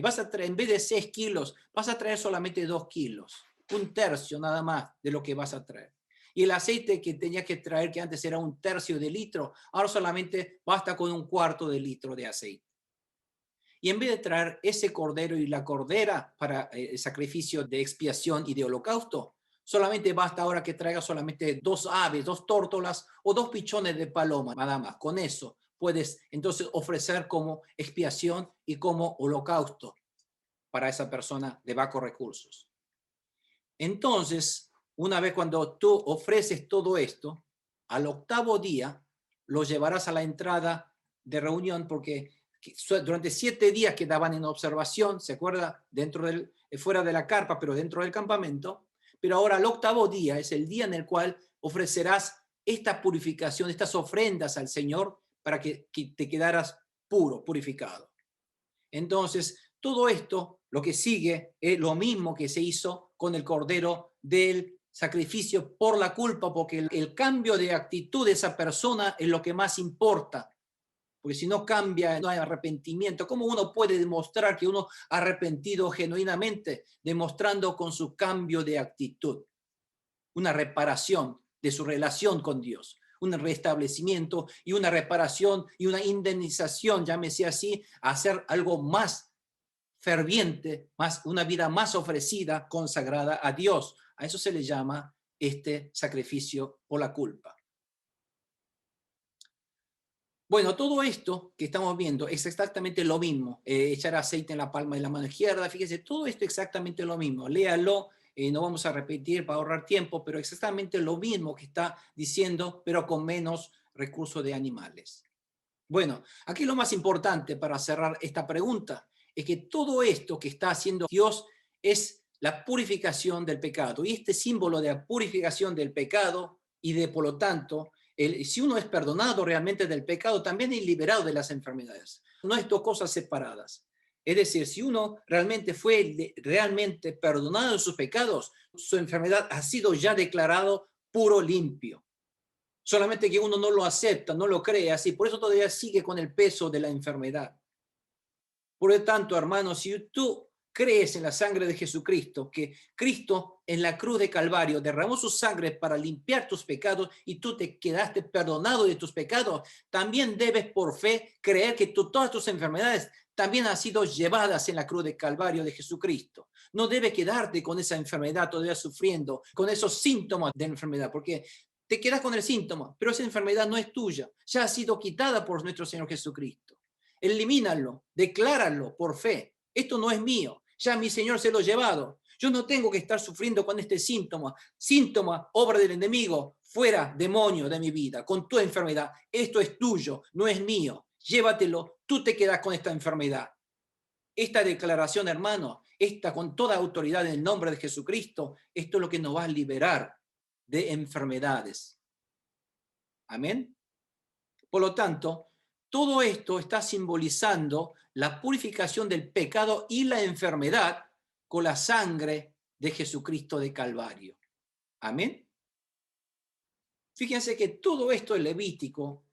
vas a traer, en vez de 6 kilos, vas a traer solamente 2 kilos, un tercio nada más de lo que vas a traer. Y el aceite que tenías que traer, que antes era un tercio de litro, ahora solamente basta con un cuarto de litro de aceite. Y en vez de traer ese cordero y la cordera para el sacrificio de expiación y de holocausto, solamente basta ahora que traiga solamente 2 aves, 2 tórtolas o 2 pichones de paloma, nada más. Con eso puedes entonces ofrecer como expiación y como holocausto para esa persona de bajos recursos. Entonces, una vez cuando tú ofreces todo esto, al 8º día lo llevarás a la entrada de reunión, porque durante 7 días quedaban en observación, ¿se acuerda? Fuera de la carpa, pero dentro del campamento. Pero ahora el 8º día es el día en el cual ofrecerás esta purificación, estas ofrendas al Señor para que te quedaras puro, purificado. Entonces, todo esto, lo que sigue, es lo mismo que se hizo con el cordero del sacrificio por la culpa, porque el cambio de actitud de esa persona es lo que más importa. Porque si no cambia, no hay arrepentimiento. ¿Cómo uno puede demostrar que uno ha arrepentido genuinamente? Demostrando con su cambio de actitud, una reparación de su relación con Dios, un restablecimiento y una reparación y una indemnización, llámese así, a hacer algo más ferviente, una vida más ofrecida, consagrada a Dios. A eso se le llama este sacrificio por la culpa. Bueno, todo esto que estamos viendo es exactamente lo mismo. Echar aceite en la palma de la mano izquierda, fíjese, todo esto es exactamente lo mismo. Léalo, no vamos a repetir para ahorrar tiempo, pero exactamente lo mismo que está diciendo, pero con menos recursos de animales. Bueno, aquí lo más importante para cerrar esta pregunta es que todo esto que está haciendo Dios es la purificación del pecado. Y este símbolo de la purificación del pecado y de, por lo tanto, si uno es perdonado realmente del pecado, también es liberado de las enfermedades. No es dos cosas separadas. Es decir, si uno realmente fue realmente perdonado de sus pecados, su enfermedad ha sido ya declarado puro, limpio. Solamente que uno no lo acepta, no lo cree así. Por eso todavía sigue con el peso de la enfermedad. Por lo tanto, hermanos, si tú crees en la sangre de Jesucristo, que Cristo en la cruz de Calvario derramó su sangre para limpiar tus pecados y tú te quedaste perdonado de tus pecados, también debes por fe creer que todas tus enfermedades también han sido llevadas en la cruz de Calvario de Jesucristo. No debes quedarte con esa enfermedad todavía sufriendo, con esos síntomas de enfermedad, porque te quedas con el síntoma, pero esa enfermedad no es tuya, ya ha sido quitada por nuestro Señor Jesucristo. Elimínalo, decláralo por fe. Esto no es mío, ya mi Señor se lo ha llevado. Yo no tengo que estar sufriendo con este síntoma, obra del enemigo, fuera, demonio de mi vida, con tu enfermedad. Esto es tuyo, no es mío. Llévatelo, tú te quedas con esta enfermedad. Esta declaración, hermano, esta con toda autoridad en el nombre de Jesucristo, esto es lo que nos va a liberar de enfermedades. Amén. Por lo tanto, todo esto está simbolizando la purificación del pecado y la enfermedad con la sangre de Jesucristo de Calvario. Amén. Fíjense que todo esto en Levítico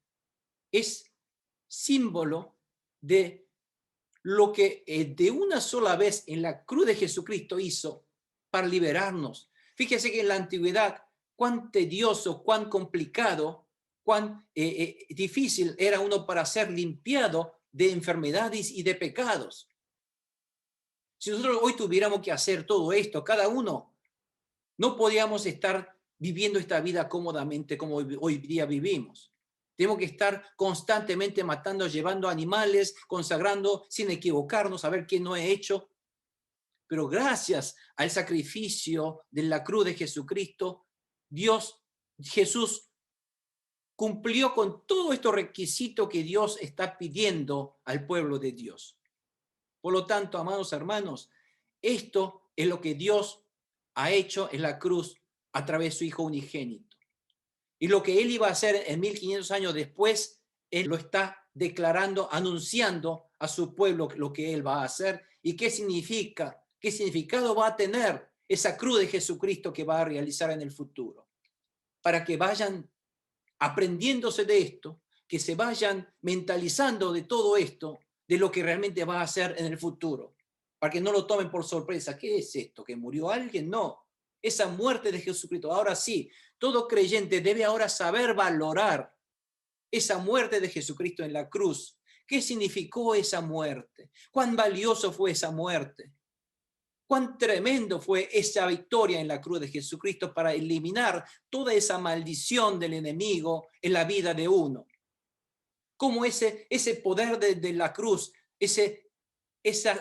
es símbolo de lo que de una sola vez en la cruz de Jesucristo hizo para liberarnos. Fíjense que en la antigüedad, cuán tedioso, cuán complicado, cuán difícil era uno para ser limpiado de enfermedades y de pecados. Si nosotros hoy tuviéramos que hacer todo esto, cada uno, no podíamos estar viviendo esta vida cómodamente como hoy día vivimos. Tenemos que estar constantemente matando, llevando animales, consagrando sin equivocarnos, a ver qué no he hecho. Pero gracias al sacrificio de la cruz de Jesucristo, Jesús cumplió con todo estos requisitos que Dios está pidiendo al pueblo de Dios. Por lo tanto, amados hermanos, esto es lo que Dios ha hecho en la cruz a través de su Hijo unigénito. Y lo que Él iba a hacer en 1500 años después, Él lo está declarando, anunciando a su pueblo lo que Él va a hacer y qué significa, qué significado va a tener esa cruz de Jesucristo que va a realizar en el futuro. Para que vayan aprendiéndose de esto, que se vayan mentalizando de todo esto, de lo que realmente va a hacer en el futuro. para que no lo tomen por sorpresa. ¿Qué es esto? ¿Que murió alguien? No. Esa muerte de Jesucristo. Ahora sí, todo creyente debe ahora saber valorar esa muerte de Jesucristo en la cruz. ¿Qué significó esa muerte? ¿Cuán valioso fue esa muerte? ¿Cuán tremendo fue esa victoria en la cruz de Jesucristo para eliminar toda esa maldición del enemigo en la vida de uno? Cómo ese poder de la cruz, ese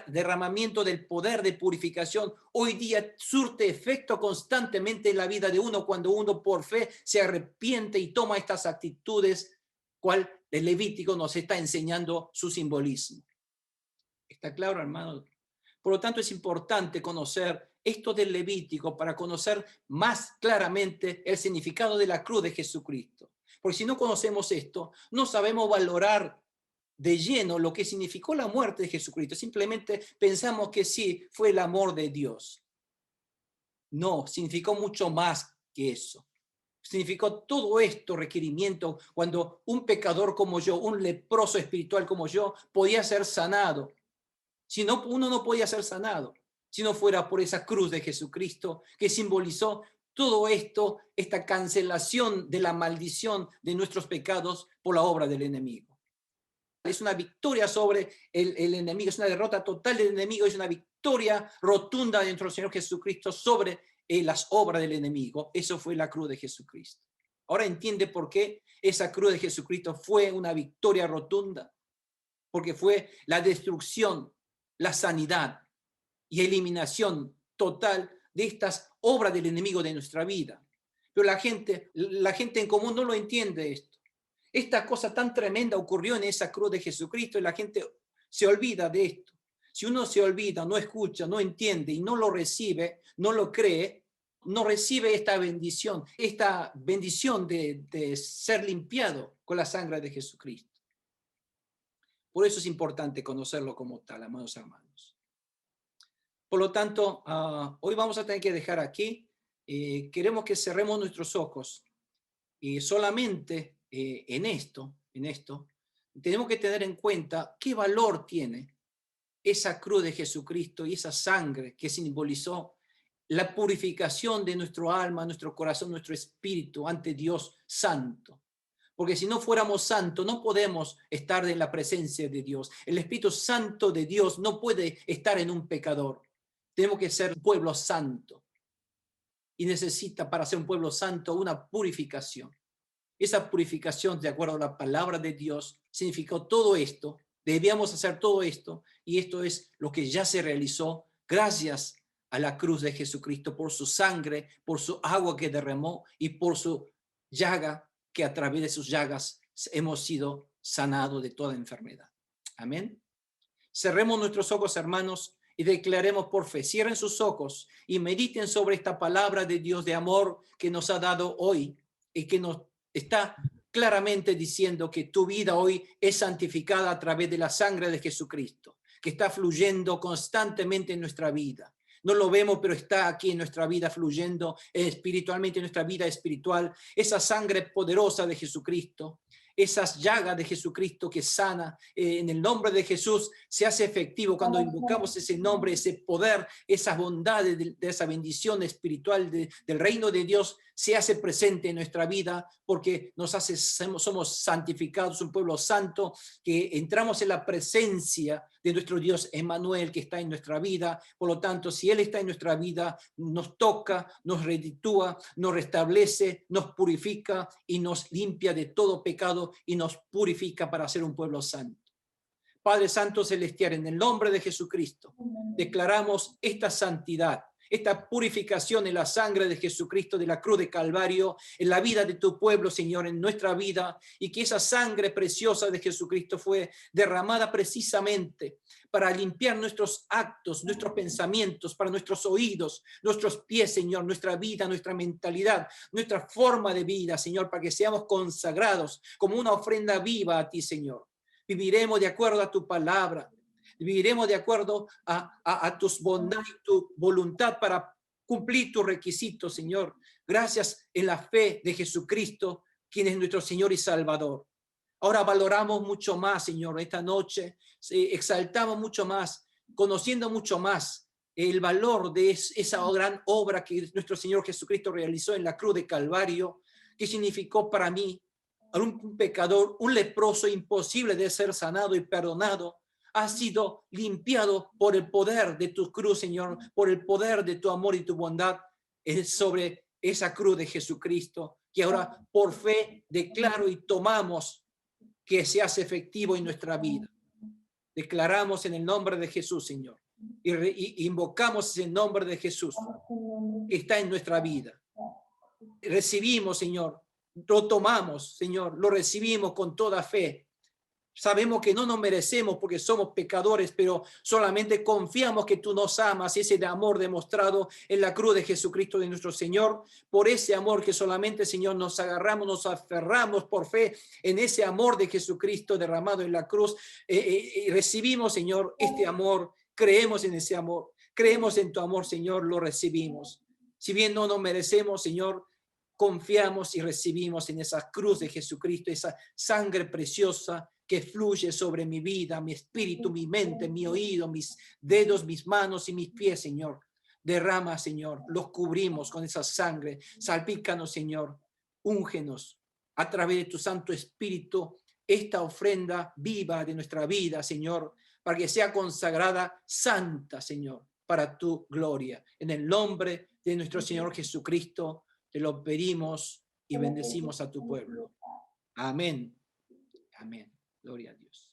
derramamiento del poder de purificación hoy día surte efecto constantemente en la vida de uno cuando uno por fe se arrepiente y toma estas actitudes, cual el Levítico nos está enseñando su simbolismo. ¿Está claro, hermanos? Por lo tanto, es importante conocer esto del Levítico para conocer más claramente el significado de la cruz de Jesucristo. Porque si no conocemos esto, no sabemos valorar de lleno lo que significó la muerte de Jesucristo. Simplemente pensamos que sí, fue el amor de Dios. No, significó mucho más que eso. Significó todo esto requerimiento cuando un pecador como yo, un leproso espiritual como yo, podía ser sanado. Si no, uno no podía ser sanado si no fuera por esa cruz de Jesucristo que simbolizó todo esto, esta cancelación de la maldición de nuestros pecados por la obra del enemigo. Es una victoria sobre el enemigo, es una derrota total del enemigo, es una victoria rotunda de nuestro Señor Jesucristo sobre las obras del enemigo. Eso fue la cruz de Jesucristo. Ahora entiende por qué esa cruz de Jesucristo fue una victoria rotunda, porque fue la destrucción, la sanidad y eliminación total de estas obras del enemigo de nuestra vida. Pero la gente en común no lo entiende esto. Esta cosa tan tremenda ocurrió en esa cruz de Jesucristo y la gente se olvida de esto. Si uno se olvida, no escucha, no entiende y no lo recibe, no lo cree, no recibe esta bendición de ser limpiado con la sangre de Jesucristo. Por eso es importante conocerlo como tal, amados hermanos. Por lo tanto, hoy vamos a tener que dejar aquí. Queremos que cerremos nuestros ojos y solamente en esto, tenemos que tener en cuenta qué valor tiene esa cruz de Jesucristo y esa sangre que simbolizó la purificación de nuestro alma, nuestro corazón, nuestro espíritu ante Dios santo. Porque si no fuéramos santos, no podemos estar en la presencia de Dios. El Espíritu Santo de Dios no puede estar en un pecador. Tenemos que ser un pueblo santo. Y necesita, para ser un pueblo santo, una purificación. Esa purificación, de acuerdo a la palabra de Dios, significó todo esto. Debíamos hacer todo esto. Y esto es lo que ya se realizó gracias a la cruz de Jesucristo, por su sangre, por su agua que derramó y por su llaga, que a través de sus llagas hemos sido sanados de toda enfermedad. Amén. Cerremos nuestros ojos, hermanos, y declaremos por fe. Cierren sus ojos y mediten sobre esta palabra de Dios de amor que nos ha dado hoy y que nos está claramente diciendo que tu vida hoy es santificada a través de la sangre de Jesucristo, que está fluyendo constantemente en nuestra vida. No lo vemos, pero está aquí en nuestra vida fluyendo espiritualmente, en nuestra vida espiritual. Esa sangre poderosa de Jesucristo, esas llagas de Jesucristo que sana en el nombre de Jesús, se hace efectivo cuando invocamos ese nombre, ese poder, esas bondades de esa bendición espiritual del reino de Dios se hace presente en nuestra vida porque somos santificados, un pueblo santo, que entramos en la presencia de nuestro Dios Emmanuel que está en nuestra vida. Por lo tanto, si Él está en nuestra vida, nos toca, nos reditúa, nos restablece, nos purifica y nos limpia de todo pecado y nos purifica para ser un pueblo santo. Padre Santo Celestial, en el nombre de Jesucristo, declaramos esta santidad, esta purificación en la sangre de Jesucristo de la cruz de Calvario, en la vida de tu pueblo, Señor, en nuestra vida, y que esa sangre preciosa de Jesucristo fue derramada precisamente para limpiar nuestros actos, nuestros pensamientos, para nuestros oídos, nuestros pies, Señor, nuestra vida, nuestra mentalidad, nuestra forma de vida, Señor, para que seamos consagrados como una ofrenda viva a ti, Señor. Viviremos de acuerdo a tu palabra. Viviremos de acuerdo a tus bondades y tu voluntad para cumplir tus requisitos, Señor. Gracias en la fe de Jesucristo, quien es nuestro Señor y Salvador. Ahora valoramos mucho más, Señor, esta noche. Exaltamos mucho más conociendo mucho más el valor de esa gran obra que nuestro Señor Jesucristo realizó en la cruz de Calvario, que significó para mí, un pecador, un leproso imposible de ser sanado y perdonado, ha sido limpiado por el poder de tu cruz, Señor, por el poder de tu amor y tu bondad sobre esa cruz de Jesucristo, que ahora por fe declaro y tomamos que se hace efectivo en nuestra vida. Declaramos en el nombre de Jesús, Señor, y invocamos ese nombre de Jesús que está en nuestra vida. Recibimos, Señor, lo tomamos, Señor, lo recibimos con toda fe. Sabemos que no nos merecemos porque somos pecadores, pero solamente confiamos que tú nos amas, ese amor demostrado en la cruz de Jesucristo de nuestro Señor. Por ese amor que solamente, Señor, nos agarramos, nos aferramos por fe en ese amor de Jesucristo derramado en la cruz. Y recibimos, Señor, este amor, creemos en ese amor, creemos en tu amor, Señor, lo recibimos. Si bien no nos merecemos, Señor, confiamos y recibimos en esa cruz de Jesucristo, esa sangre preciosa que fluye sobre mi vida, mi espíritu, mi mente, mi oído, mis dedos, mis manos y mis pies, Señor. Derrama, Señor, los cubrimos con esa sangre. Salpícanos, Señor. Úngenos a través de tu Santo Espíritu esta ofrenda viva de nuestra vida, Señor, para que sea consagrada santa, Señor, para tu gloria. En el nombre de nuestro Señor Jesucristo, te lo pedimos y bendecimos a tu pueblo. Amén. Amén. Gloria a Dios.